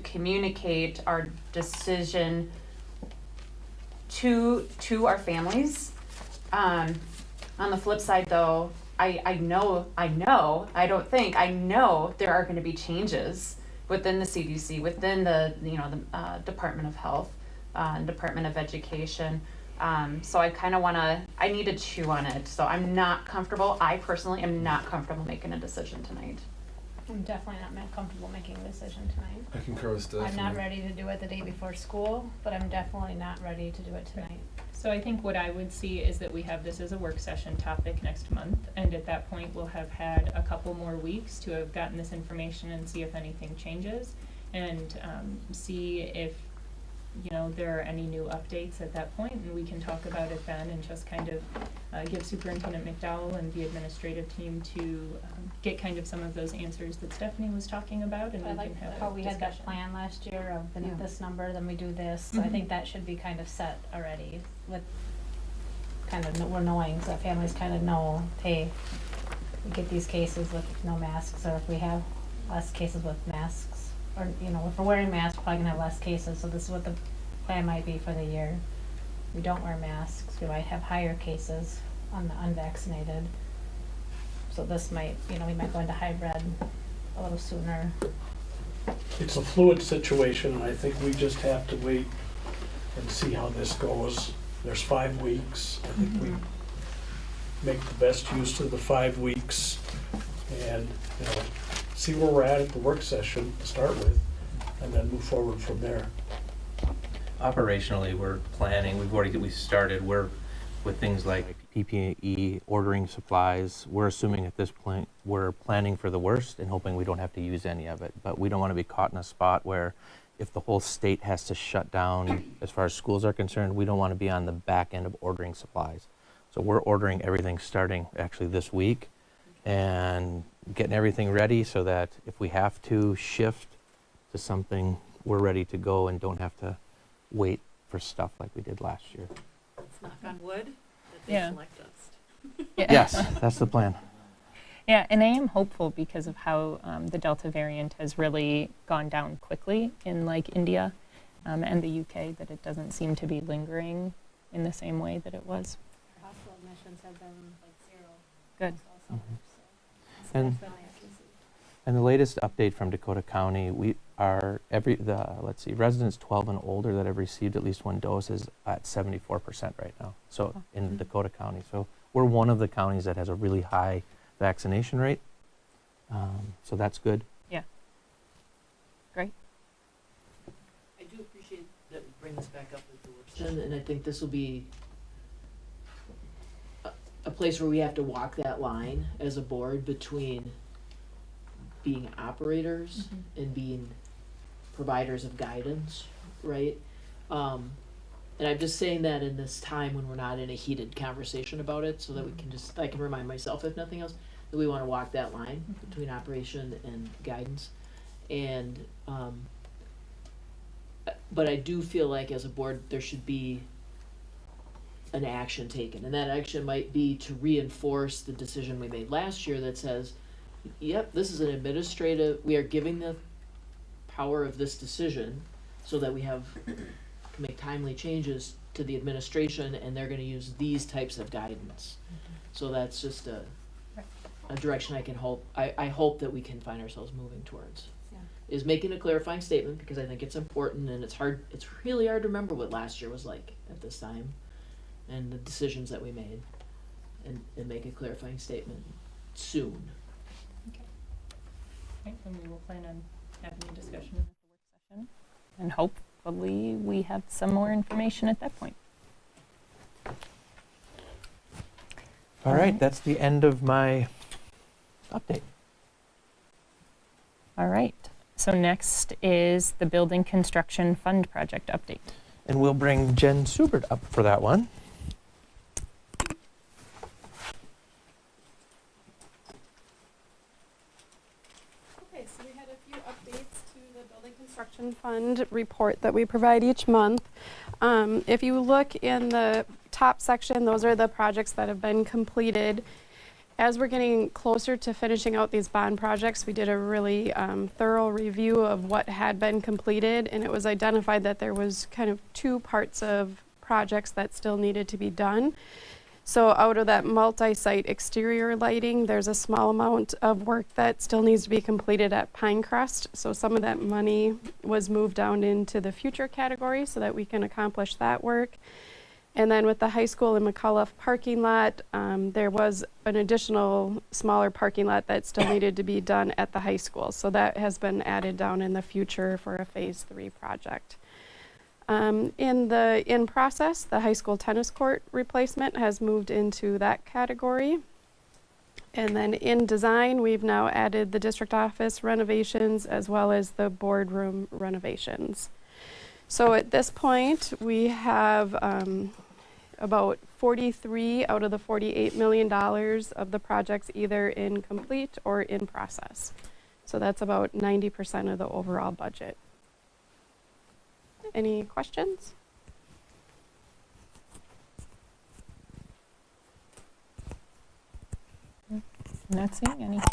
communicate our decision to our families. On the flip side, though, I know there are going to be changes within the CDC, within the Department of Health, and Department of Education. So I need to chew on it. So I personally am not comfortable making a decision tonight. I'm definitely not comfortable making a decision tonight. I concur with Steph. I'm not ready to do it the day before school, but I'm definitely not ready to do it tonight. So I think what I would see is that we have this as a work session topic next month, and at that point we'll have had a couple more weeks to have gotten this information and see if anything changes, and see if there are any new updates at that point, and we can talk about it then, and just kind of give Superintendent McDowell and the administrative team to get kind of some of those answers that Stephanie was talking about, and I we like can have how a we had that discussion. plan last year of Yeah. this number, then we do this. So I Mhm. think that should be kind of set already with kind of, we're knowing, so families kind of know, hey, we get these cases with no masks, or if we have less cases with masks, or, if we're wearing masks, we're probably gonna have less cases, so this is what the plan might be for the year. We don't wear masks, we might have higher cases on the unvaccinated. So this might, we might go into hybrid a little sooner. It's a fluid situation, and I think we just have to wait and see how this goes. There's 5 weeks. I think we make the best use of the 5 weeks and, see where we're at the work session to start with, and then move forward from there. Operationally, we're planning, we started, we're with things like PPE, ordering supplies. We're assuming at this point, we're planning for the worst and hoping we don't have to use any of it. But we don't want to be caught in a spot where if the whole state has to shut down as far as schools are concerned, we don't want to be on the back end of ordering supplies. So we're ordering everything starting actually this week and getting everything ready so that if we have to shift to something, we're ready to go and don't have to wait for stuff like we did last year. Let's knock on wood that they Yeah. select us. Yes, that's the plan. Yeah, and I am hopeful because of how the Delta variant has really gone down quickly in India and the UK, that it doesn't seem to be lingering in the same way that it was. Hospital admissions have been zero. Good. Mhm. And the latest update from Dakota County, we are residents 12 and older that have received at least one dose is at 74% right now. So in Dakota County, so we're one of the counties that has a really high vaccination rate. So that's good. Yeah. Great. I do appreciate that we bring this back up at the work session, and I think this will be a place where we have to walk that line as a board between being operators and being providers of guidance, right? And I'm just saying that in this time when we're not in a heated conversation about it, so that we can I can remind myself, if nothing else, that we want to walk that line between operation and guidance. And but I do feel like as a board, there should be an action taken, and that action might be to reinforce the decision we made last year that says, yep, this is an administrative, we are giving the power of this decision so that we can make timely changes to the administration, and they're gonna use these types of guidance. So that's just a direction I hope that we can find ourselves moving towards. Yeah. Is making a clarifying statement, because I think it's important, and it's really hard to remember what last year was like at this time and the decisions that we made, and make a clarifying statement soon. Right, and we will plan on having a discussion at the work session. And hopefully we have some more information at that point. All right, that's the end of my update. All right, so next is the building construction fund project update. And we'll bring Jen Subert up for that one. Okay, so we had a few updates to the Building Construction Fund report that we provide each month. If you look in the top section, those are the projects that have been completed. As we're getting closer to finishing out these bond projects, we did a really thorough review of what had been completed, and it was identified that there was kind of two parts of projects that still needed to be done. So out of that multi-site exterior lighting, there's a small amount of work that still needs to be completed at Pinecrest. So some of that money was moved down into the future category so that we can accomplish that work. And then with the high school and McCullough parking lot, there was an additional smaller parking lot that still needed to be done at the high school. So that has been added down in the future for a phase 3 project. In process, the high school tennis court replacement has moved into that category. And then in design, we've now added the district office renovations as well as the boardroom renovations. So at this point, we have about 43 out of the $48 million of the projects either incomplete or in process. So that's about 90% of the overall budget. Any questions? Not seeing any. All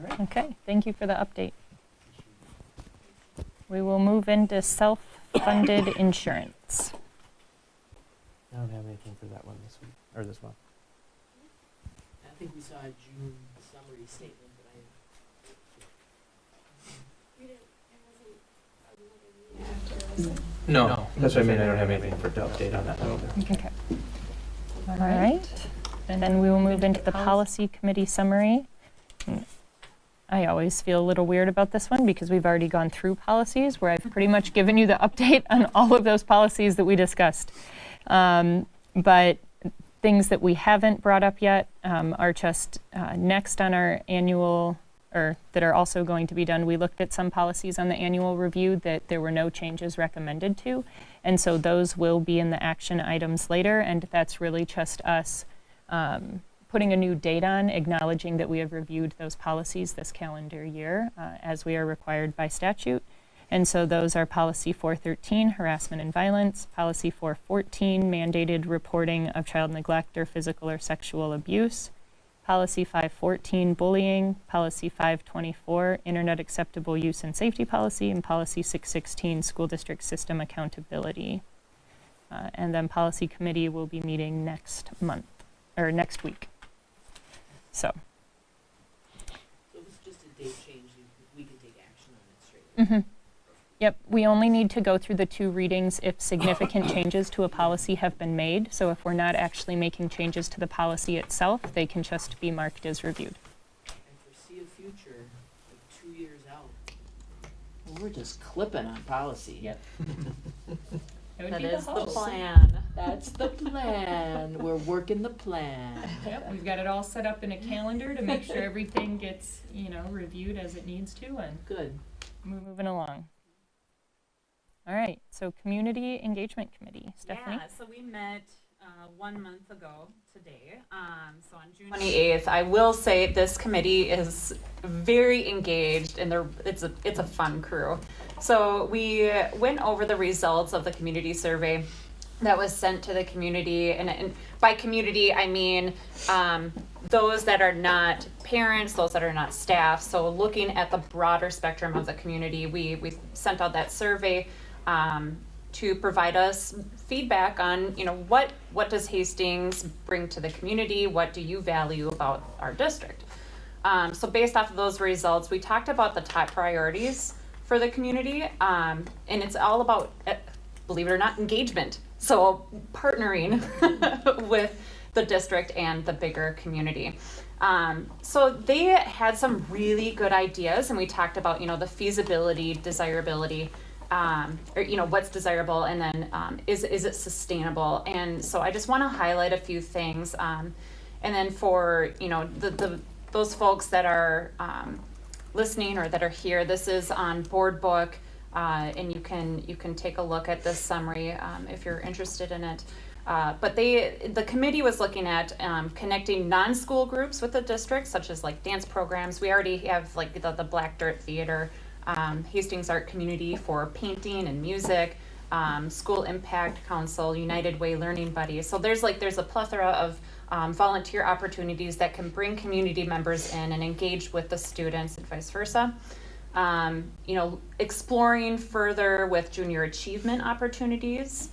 right. Okay, thank you for the update. We will move into self-funded insurance. I don't have anything for that one this week, or this month. I think we saw a June summary statement, No, that's what I mean, I don't have anything for the update on that one either. Okay. All right, and then we will move into the policy committee summary. I always feel a little weird about this one because we've already gone through policies where I've pretty much given you the update on all of those policies that we discussed. But things that we haven't brought up yet are just next on our annual, or that are also going to be done. We looked at some policies on the annual review that there were no changes recommended to. And so those will be in the action items later. And that's really just us putting a new date on, acknowledging that we have reviewed those policies this calendar year as we are required by statute. And so those are policy 413, harassment and violence, policy 414, mandated reporting of child neglect or physical or sexual abuse, policy 514, bullying, policy 524, internet acceptable use and safety policy, and policy 616, school district system accountability. And then policy committee will be meeting next month, or next week. So. So if it's just a date change, we can take action on it straight away. Mm-hmm. Yep, we only need to go through the 2 readings if significant changes to a policy have been made. So if we're not actually making changes to the policy itself, they can just be marked as reviewed. And foresee a future like 2 years out. Well, we're just clipping on policy. Yep. That would That be is the the hope. plan. That's the plan. We're working the plan. Yep, we've got it all set up in a calendar to make sure everything gets, reviewed as it needs to, and Good. we're moving along. All right, so Community Engagement Committee, Stephanie? Yeah, so we met 1 month ago today, so on June 28th. I will say this committee is very engaged, and it's a fun crew. So we went over the results of the community survey that was sent to the community, and by community I mean those that are not parents, those that are not staff. So looking at the broader spectrum of the community, we sent out that survey to provide us feedback on, you know, what does Hastings bring to the community? What do you value about our district? So based off of those results, we talked about the top priorities for the community, and it's all about, believe it or not, engagement. So partnering with the district and the bigger community. So they had some really good ideas, and we talked about, you know, the feasibility, desirability, or, you know, what's desirable, and then is it sustainable? And so I just want to highlight a few things. And then for, you know, those folks that are listening or that are here, this is on Board Book, and you can take a look at this summary if you're interested in it. But the committee was looking at connecting non-school groups with the district, such as like dance programs. We already have like the Black Dirt Theater, Hastings Art Community for painting and music, School Impact Council, United Way Learning Buddies. So there's a plethora of volunteer opportunities that can bring community members in and engage with the students and vice versa. You know, exploring further with junior achievement opportunities.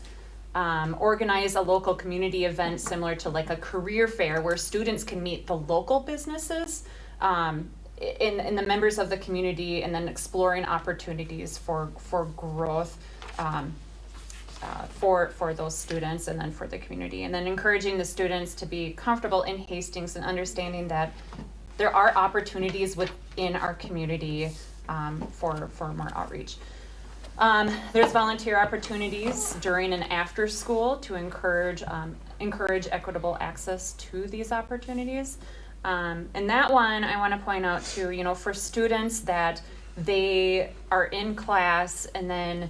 Organize a local community event similar to like a career fair where students can meet the local businesses in the members of the community, and then exploring opportunities for growth for those students and then for the community, and then encouraging the students to be comfortable in Hastings and understanding that there are opportunities within our community for more outreach. There's volunteer opportunities during and after school to encourage equitable access to these opportunities. And that one I want to point out too, you know, for students that they are in class and then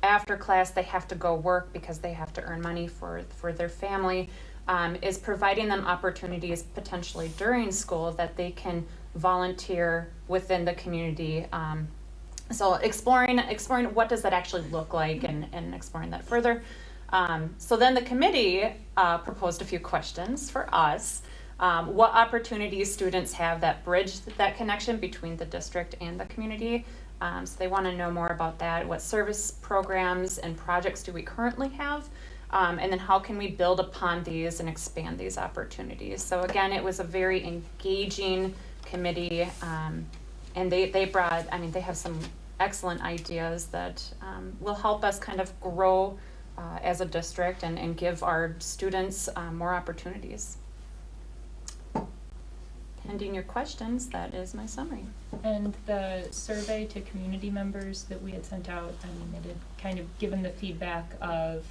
after class they have to go work because they have to earn money for their family, is providing them opportunities potentially during school that they can volunteer within the community. So exploring what does that actually look like, and exploring that further. So then the committee proposed a few questions for us. What opportunities students have that bridge that connection between the district and the community. So they want to know more about that. What service programs and projects do we currently have? And then how can we build upon these and expand these opportunities? So again, it was a very engaging committee. And they brought, I mean, they have some excellent ideas that will help us kind of grow as a district and give our students more opportunities. Pending your questions, that is my summary. And the survey to community members that we had sent out, I mean, it had kind of given the feedback of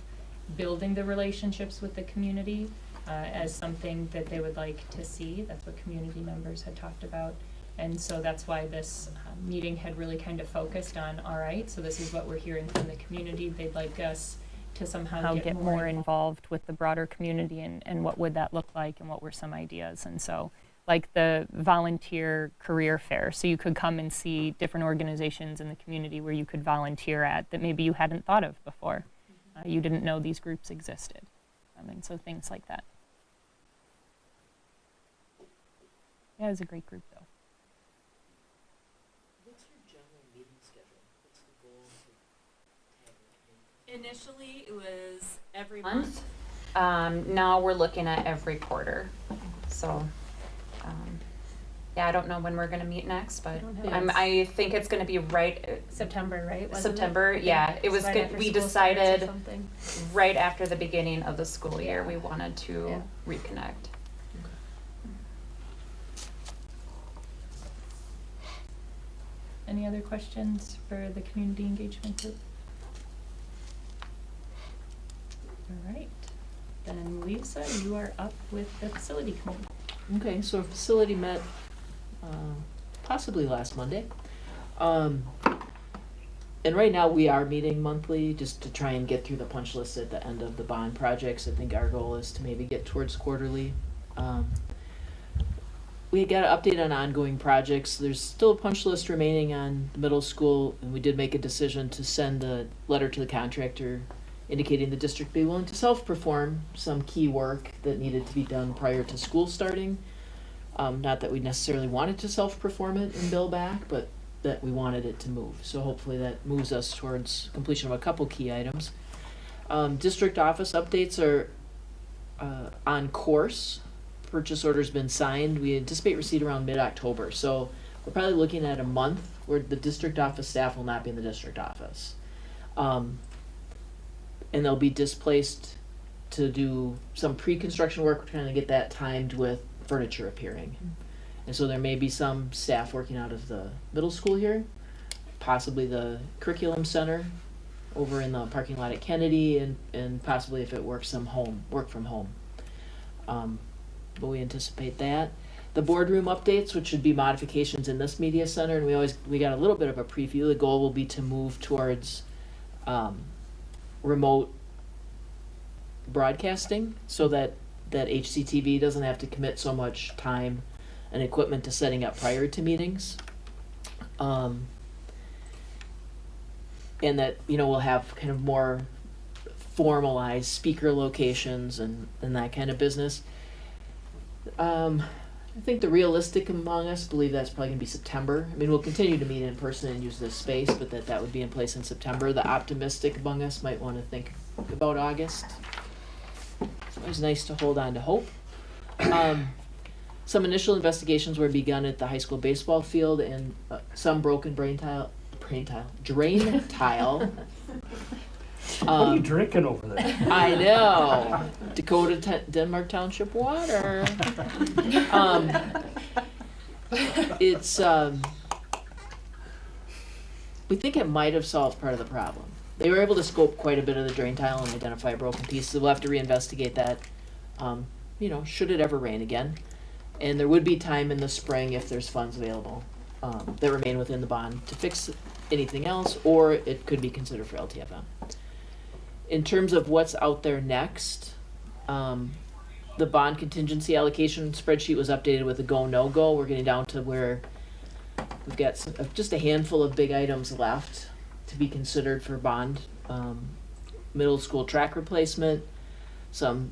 building the relationships with the community as something that they would like to see. That's what community members had talked about. And so that's why this meeting had really kind of focused on, all right, so this is what we're hearing from the community. They'd like us to somehow get more involved with the broader community, and what would that look like, and what were some ideas. And so like the volunteer career fair, so you could come and see different organizations in the community where you could volunteer at that maybe you hadn't thought of before. You didn't know these groups existed. And so things like that. Yeah, it was a great group though. What's your general meeting schedule? What's the goal to have a Initially, it was every month. Now we're looking at every quarter. So, yeah, I don't know when we're going to meet next, but I think it's going to be right September, right? September. Yeah, it was right good. after We school decided starts or something. right after the beginning of the school year Yeah. we wanted to Yeah. reconnect. Any other questions for the community engagement group? All right, then Lisa, you are up with the facility committee. Okay, so our facility met possibly last Monday. And right now we are meeting monthly just to try and get through the punch list at the end of the bond projects. I think our goal is to maybe get towards quarterly. we got an update on ongoing projects. There's still a punch list remaining on the middle school, and we did make a decision to send a letter to the contractor indicating the district be willing to self-perform some key work that needed to be done prior to school starting. Not that we necessarily wanted to self-perform it and bill back, but that we wanted it to move. So hopefully that moves us towards completion of a couple key items. District office updates are on course. Purchase order's been signed. We anticipate receipt around mid-October. So we're probably looking at a month where the district office staff will not be in the district office. And they'll be displaced to do some pre-construction work. We're trying to get that timed with furniture appearing. And so there may be some staff working out of the middle school here, possibly the curriculum center over in the parking lot at Kennedy, and possibly if it works some work from home. But we anticipate that. The boardroom updates, which should be modifications in this media center, and we got a little bit of a preview. The goal will be to move towards remote broadcasting so that HCTV doesn't have to commit so much time and equipment to setting up prior to meetings. And that, we'll have kind of more formalized speaker locations and that kind of business. I think the realistic among us believe that's probably going to be September. I mean, we'll continue to meet in person and use this space, but that would be in place in September. The optimistic among us might want to think about August. It's always nice to hold on to hope. Some initial investigations were begun at the high school baseball field, and some broken drain tile. What are you drinking over there? I know. Denmark Township water. It's we think it might have solved part of the problem. They were able to scope quite a bit of the drain tile and identify a broken piece, so we'll have to reinvestigate that, should it ever rain again. And there would be time in the spring if there's funds available that remain within the bond to fix anything else, or it could be considered for LTFM. In terms of what's out there next, the bond contingency allocation spreadsheet was updated with a go, no-go. We're getting down to where we've got just a handful of big items left to be considered for bond. Middle school track replacement, some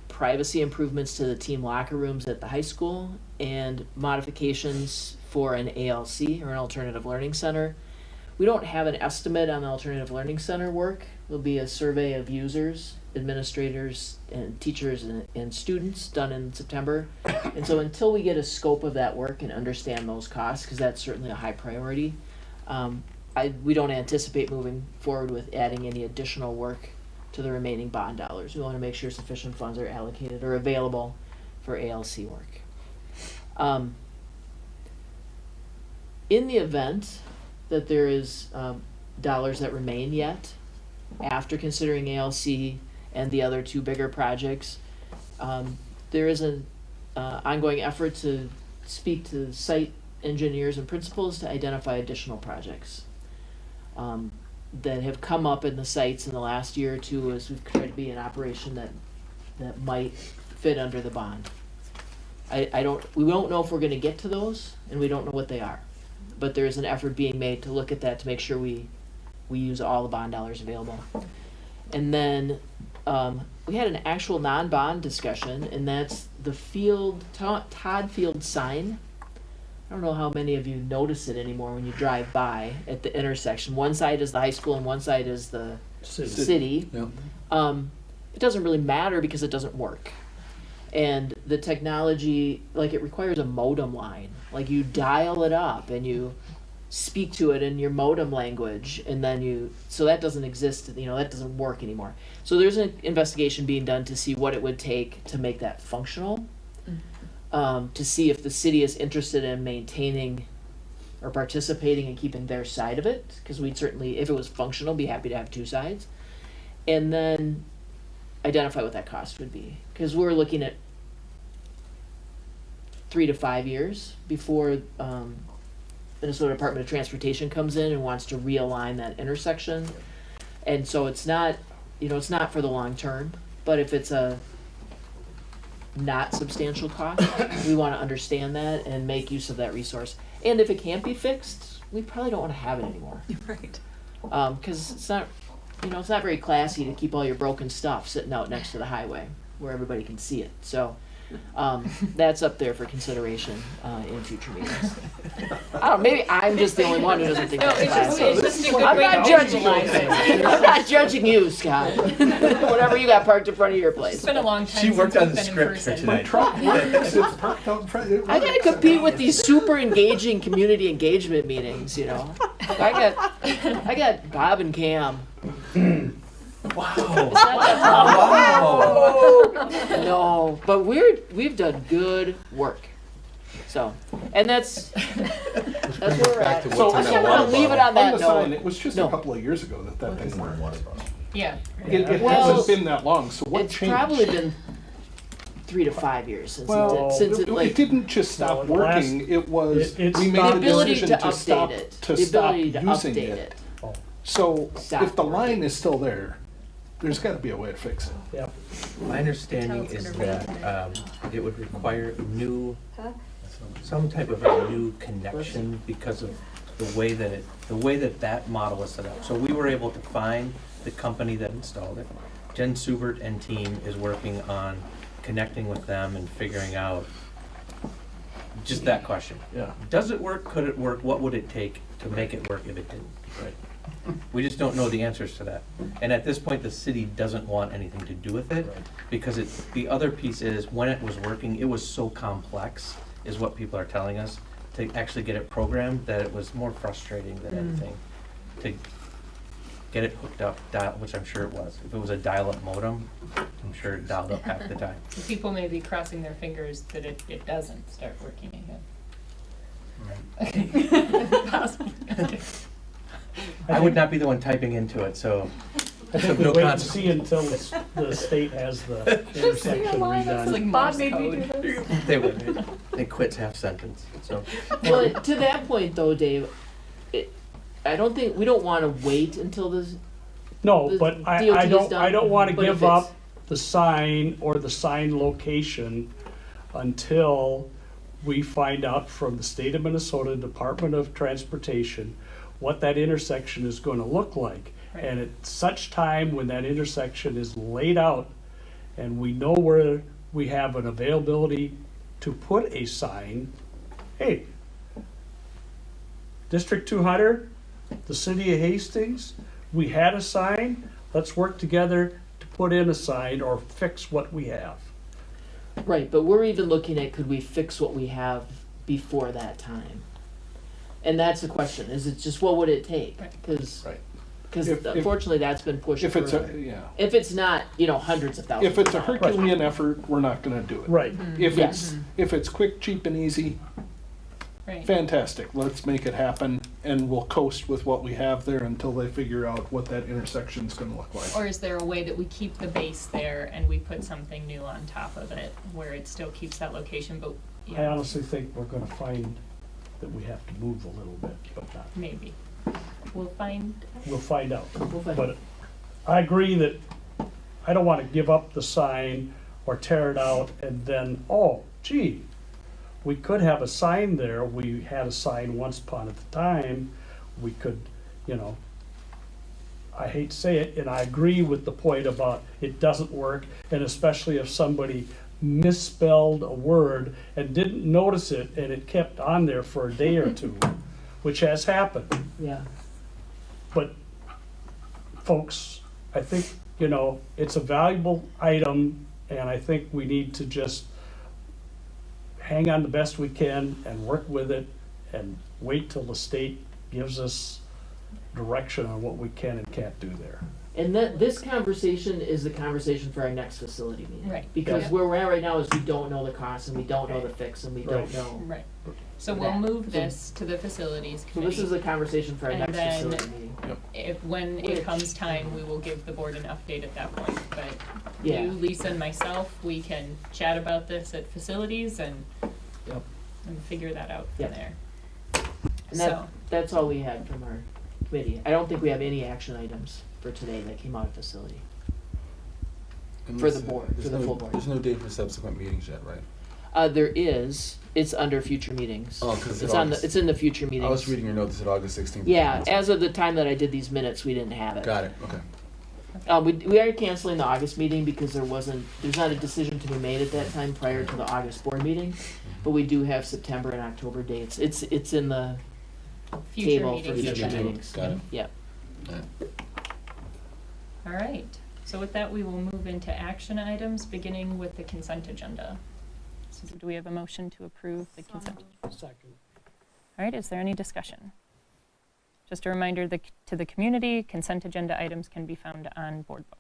privacy improvements to the team locker rooms at the high school, and modifications for an ALC, or an alternative learning center. We don't have an estimate on the alternative learning center work. There'll be a survey of users, administrators, and teachers and students done in September. And so until we get a scope of that work and understand those costs, because that's certainly a high priority, we don't anticipate moving forward with adding any additional work to the remaining bond dollars. We want to make sure sufficient funds are allocated or available for ALC work. In the event that there is dollars that remain yet, after considering ALC and the other two bigger projects, there is an ongoing effort to speak to site engineers and principals to identify additional projects that have come up in the sites in the last year or two as we've tried to be an operation that might fit under the bond. We won't know if we're going to get to those, and we don't know what they are. But there is an effort being made to look at that to make sure we use all the bond dollars available. And then we had an actual non-bond discussion, and that's the Todd Field sign. I don't know how many of you notice it anymore when you drive by at the intersection. One side is the high school and one side is the city. Yep. It doesn't really matter because it doesn't work. And the technology, it requires a modem line. You dial it up and you speak to it in your modem language, and then so that doesn't exist, that doesn't work anymore. So there's an investigation being done to see what it would take to make that functional, to see if the city is interested in maintaining or participating in keeping their side of it, because we'd certainly, if it was functional, be happy to have two sides. And then identify what that cost would be, because we're looking at 3 to 5 years before Minnesota Department of Transportation comes in and wants to realign that intersection. And so it's not for the long term, but if it's a not substantial cost. We want to understand that and make use of that resource. And if it can't be fixed, we probably don't want to have it anymore. Right. Because it's not, it's not very classy to keep all your broken stuff sitting out next to the highway where everybody can see it. So that's up there for consideration in future meetings. I don't know, maybe I'm just the only one who doesn't think No, that's it's just, classy. it's just a good I'm way not to judging you. visualize it. I'm not judging you, Scott. Whatever you got parked in front of your place. It's been a long time She since worked on we've the been in script for person. tonight. Truck works, it's parked out in front. It I gotta works. compete with these super engaging community engagement meetings, I got Bob and Cam. Wow. No, but we've done good work. So, and that's where we're Back at. to what's So in I that just water wanna leave it bottle. on that On the sign, note. it was just No. a couple of years ago that thing went. Yeah. It Well, hasn't been that long, so what It's changed? probably been 3 to 5 years since Well, it like it didn't just No, stop it lasts- working, it was, it we stopped- made the the ability decision to to stop, update it. to The stop ability to using update it. it. So Stop if the working. line is still there, there's gotta be a way to fix it. Yep. My understanding is that it would require some type of a new connection because of the way that model is set up. So we were able to find the company that installed it. Jen Subert and team is working on connecting with them and figuring out just that question. Yeah. Does it work? Could it work? What would it take to make it work if it didn't? Right. We just don't know the answers to that. And at this point, the city doesn't want anything to do with it because the other piece is when it was working, it was so complex, is what people are telling us, to actually get it programmed, that it was more frustrating than anything to get it hooked up, which I'm sure it was. If it was a dial-up modem, I'm sure it dialed up half the time. People may be crossing their fingers that it doesn't start working again. Possibly. I would not be the one typing into it, so I think no we wait and consequence. see until the state has the intersection It's redone. like Morse code. they would. They quit half sentence, so. Well, to that point though, Dave, I don't think we don't want to wait until this. No, the but DOT I is don't, done, I don't wanna but if give it's- up the sign or the sign location until we find out from the state of Minnesota Department of Transportation what that intersection is gonna look like. Right. And at such time when that intersection is laid out and we know where we have an availability to put a sign, hey, District 200, the city of Hastings, we had a sign, let's work together to put in a sign or fix what we have. Right, but we're even looking at could we fix what we have before that time? And that's the question, is it just what would it take? Right. Because Right. Because unfortunately, that's been pushed If it's a, further. yeah. If it's not, hundreds of thousands. If it's a of dollars. Herculean effort, we're not gonna do it. Right. If Yes. if it's quick, cheap, and easy, Right. fantastic. Let's make it happen, and we'll coast with what we have there until they figure out what that intersection's gonna look like. Or is there a way that we keep the base there and we put something new on top of it where it still keeps that location, but, I honestly think we're gonna find that we have to move a little bit, but not, maybe. We'll find. we'll find out. We'll find But I agree that I don't wanna give up the sign or tear it out and then, oh, gee, we could have a sign there, we had a sign once upon a time, we could, I hate to say it, and I agree with the point about it doesn't work, and especially if somebody misspelled a word and didn't notice it, and it kept on there for a day or two, which has happened. Yeah. But folks, I think, it's a valuable item, and I think we need to just hang on the best we can and work with it and wait till the state gives us direction on what we can and can't do there. And this conversation is the conversation for our next facility meeting. Right. Because Yeah. where we're at right now is we don't know the cost and we don't know the fix and we don't Right. know. Right. So we'll move this to the facilities So committee. this is a conversation for our And next then- facility meeting. When it comes time, we will give the board an update at that point, but Yeah. you, Lisa, and myself, we can chat about this at facilities and Yep. and figure that out from Yep. there. And So, that's all we had from our committee. I don't think we have any action items for today that came out of facility. for the board, for There's the no- full board. There's no date for subsequent meetings yet, right? There is, it's under future meetings. Oh, 'cause It's on the, it's in the future meetings. I was reading your note that said August 16th. Yeah, as of the time that I did these minutes, we didn't have it. Got it, okay. We are canceling the August meeting because there's not a decision to be made at that time prior to the August board meeting, but we do have September and October dates. It's in the Future table for meetings. future Okay. meetings. Got it. Yep. All right, so with that, we will move into action items, beginning with the consent agenda. So do we have a motion to approve the consent? Second. All right, is there any discussion? Just a reminder to the community, consent agenda items can be found on Board Book.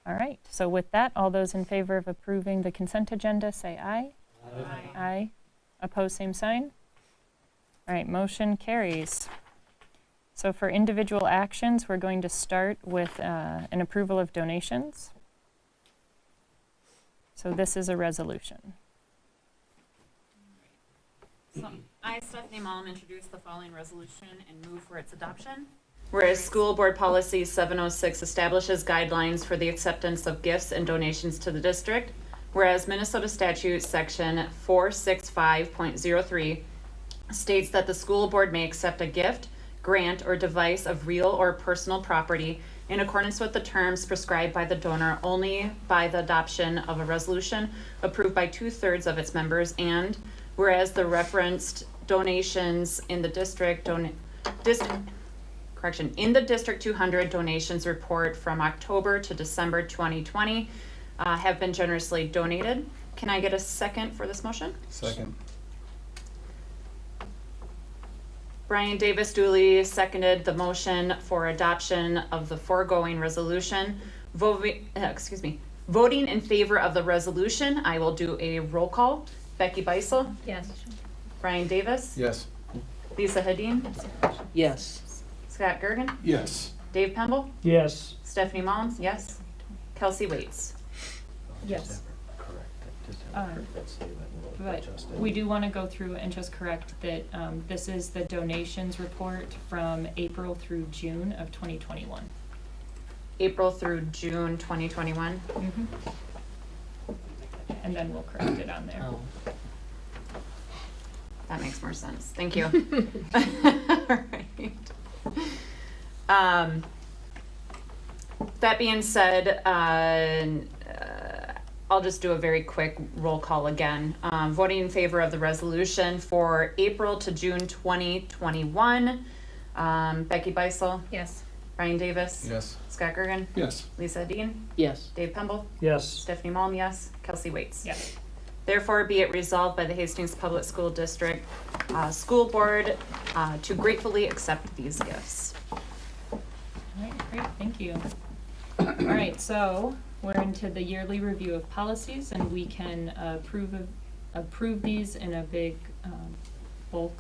All right, so with that, all those in favor of approving the consent agenda, say aye. Aye. Aye. Opposed, same sign. All right, motion carries. So for individual actions, we're going to start with an approval of donations. So this is a resolution. So I, Stephanie Malm, introduce the following resolution and move for its adoption. Whereas School Board Policy 706 establishes guidelines for the acceptance of gifts and donations to the district. Whereas Minnesota Statute Section 465.03 states that the school board may accept a gift, grant, or device of real or personal property in accordance with the terms prescribed by the donor only by the adoption of a resolution approved by 2/3 of its members, and whereas the referenced donations in the District 200 donations report from October to December 2020 have been generously donated. Can I get a second for this motion? Second. Brian Davis duly seconded the motion for adoption of the foregoing resolution. Voting in favor of the resolution, I will do a roll call. Becky Beisel, Yes. Brian Davis, Yes. Lisa Hadeen, Yes. Scott Gergen, Yes. Dave Pemble, Yes. Stephanie Mullins, yes. Kelsey Waits. Yes. Correct. Just Um, have a correct statement and we'll But adjust it. we do want to go through and just correct that this is the donations report from April through June of 2021. April through June 2021. And then we'll correct it on there. Oh. That makes more sense. Thank you. Alright. That being said, I'll just do a very quick roll call again. Voting in favor of the resolution for April to June 2021. Becky Beisel, Yes. Brian Davis, Yes. Scott Gergen, Yes. Lisa Dean, Yes. Dave Pemble, Yes. Stephanie Malm, yes. Kelsey Waits. Yes. Therefore, be it resolved by the Hastings Public School District School Board to gratefully accept these gifts. All right, great, thank you. All right, so we're into the yearly review of policies, and we can approve these in a big bulk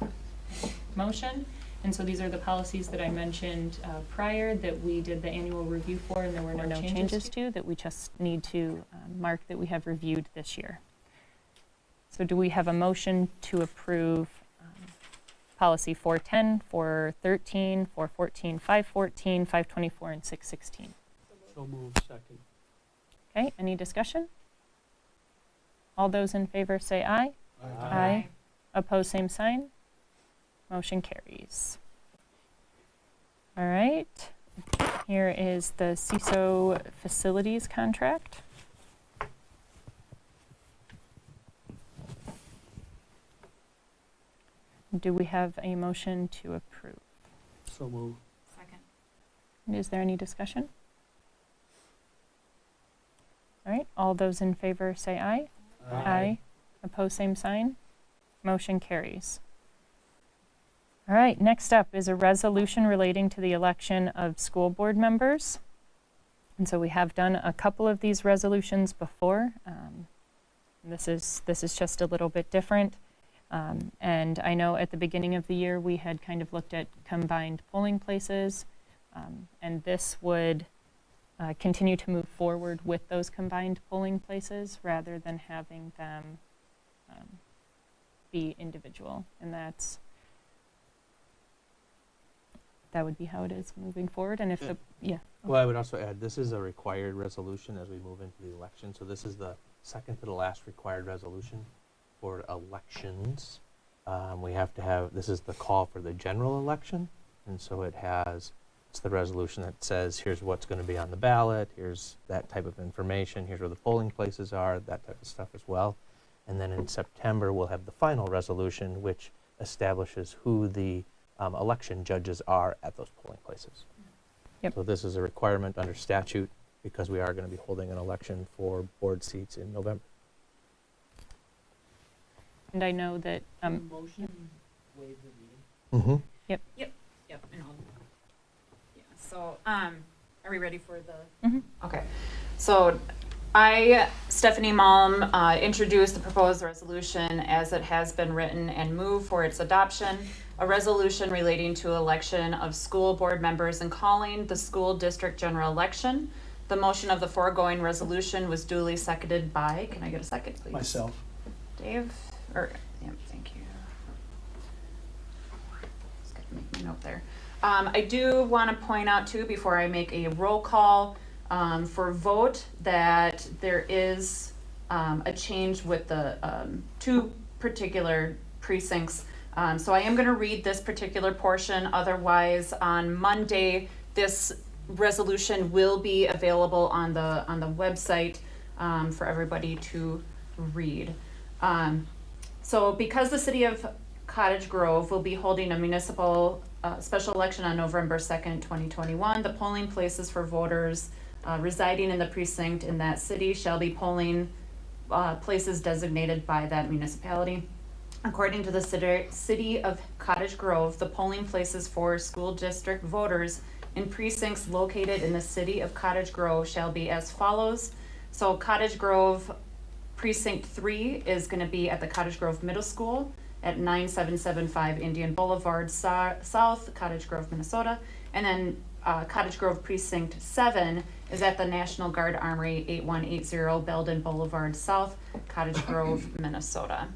motion. And so these are the policies that I mentioned prior that we did the annual review for, and there were no changes to, that we just need to mark that we have reviewed this year. So do we have a motion to approve policy 410, 413, 414, 514, 524, and 616? So move. Second. Okay, any discussion? All those in favor say aye. Aye. Opposed, same sign. Motion carries. All right, here is the CISO facilities contract. Do we have a motion to approve? So move. Second. Is there any discussion? All right, all those in favor say aye. Aye. Opposed, same sign. Motion carries. All right, next up is a resolution relating to the election of school board members. And so we have done a couple of these resolutions before. This is just a little bit different. And I know at the beginning of the year, we had kind of looked at combined polling places. And this would continue to move forward with those combined polling places rather than having them be individual. And that's that would be how it is moving forward, and if the, yeah. Well, I would also add, this is a required resolution as we move into the election, so this is the second to the last required resolution for elections. We have to have, this is the call for the general election, and so it's the resolution that says, here's what's going to be on the ballot, here's that type of information, here's where the polling places are, that type of stuff as well. And then in September, we'll have the final resolution, which establishes who the election judges are at those polling places. Yep. So this is a requirement under statute because we are going to be holding an election for board seats in November. And I know that, Motion, waive the reading. Mm-hmm. Yep, and I'll, yeah, so, are we ready for the? Mhm. Okay, so Stephanie Malm, introduced the proposed resolution as it has been written and move for its adoption. A resolution relating to election of school board members and calling the school district general election. The motion of the foregoing resolution was duly seconded by, can I get a second, please? Myself. Dave, thank you. Just gotta make my note there. I do want to point out too, before I make a roll call for vote, that there is a change with the two particular precincts. So I am going to read this particular portion. Otherwise, on Monday, this resolution will be available on the website for everybody to read. So because the city of Cottage Grove will be holding a municipal special election on November 2nd, 2021, the polling places for voters residing in the precinct in that city shall be polling places designated by that municipality. According to the city of Cottage Grove, the polling places for school district voters in precincts located in the city of Cottage Grove shall be as follows. So Cottage Grove Precinct 3 is going to be at the Cottage Grove Middle School at 9775 Indian Boulevard South, Cottage Grove, Minnesota. And then Cottage Grove Precinct 7 is at the National Guard Armory 8180 Belden Boulevard South, Cottage Grove, Minnesota.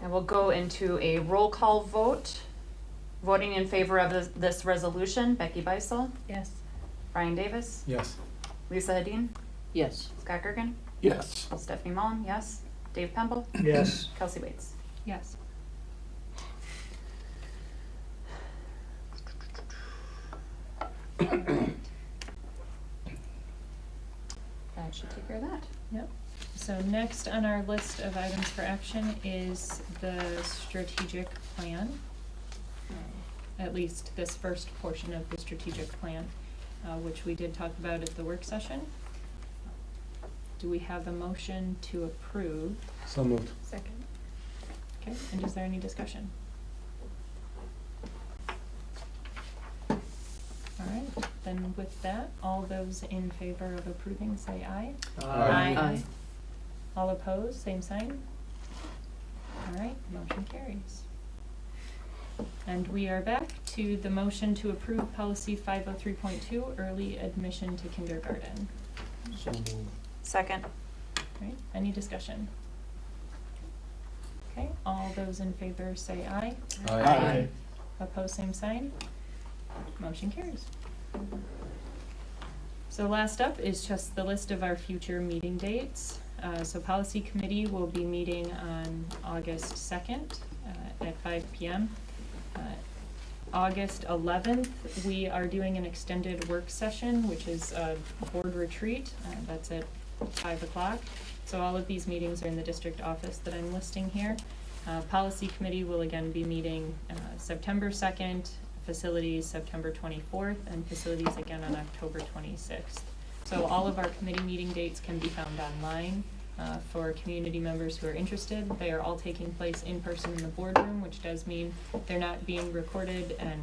And we'll go into a roll call vote. Voting in favor of this resolution, Becky Beisel, yes. Brian Davis, Yes. Lisa Hedin, Yes. Scott Gergen, Yes. Stephanie Mullen, yes. Dave Pemble, Yes. Kelsey Bates. Yes. That should take care of that. Yep. So next on our list of items for action is the strategic plan. At least this first portion of the strategic plan, which we did talk about at the work session. Do we have a motion to approve? So moved. Second. Okay, and is there any discussion? All right, then with that, all those in favor of approving say aye. Aye. All opposed, same sign. All right, motion carries. And we are back to the motion to approve policy 503.2, early admission to kindergarten. So moved. Second. Right, any discussion? Okay, all those in favor say aye. Aye. Opposed, same sign. Motion carries. So last up is just the list of our future meeting dates. So policy committee will be meeting on August 2nd at 5 p.m. August 11th, we are doing an extended work session, which is a board retreat. That's at 5 o'clock. So all of these meetings are in the district office that I'm listing here. Policy committee will again be meeting September 2nd, facilities September 24th, and facilities again on October 26th. So all of our committee meeting dates can be found online. For community members who are interested, they are all taking place in person in the boardroom, which does mean they're not being recorded and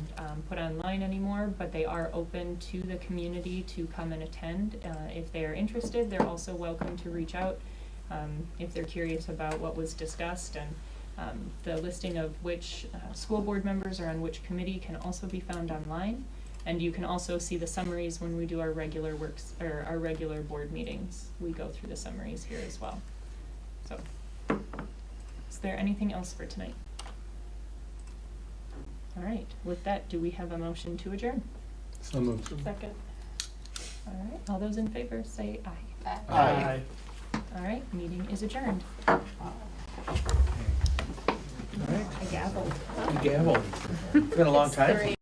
put online anymore, but they are open to the community to come and attend. If they are interested, they're also welcome to reach out if they're curious about what was discussed, and the listing of which school board members are on which committee can also be found online. And you can also see the summaries when we do our regular or our regular board meetings. We go through the summaries here as well. So, is there anything else for tonight? All right, with that, do we have a motion to adjourn? So moved. Second. All right, all those in favor say aye. Aye. All right, meeting is adjourned. All right, I gaveled. gavel. It's been a long time.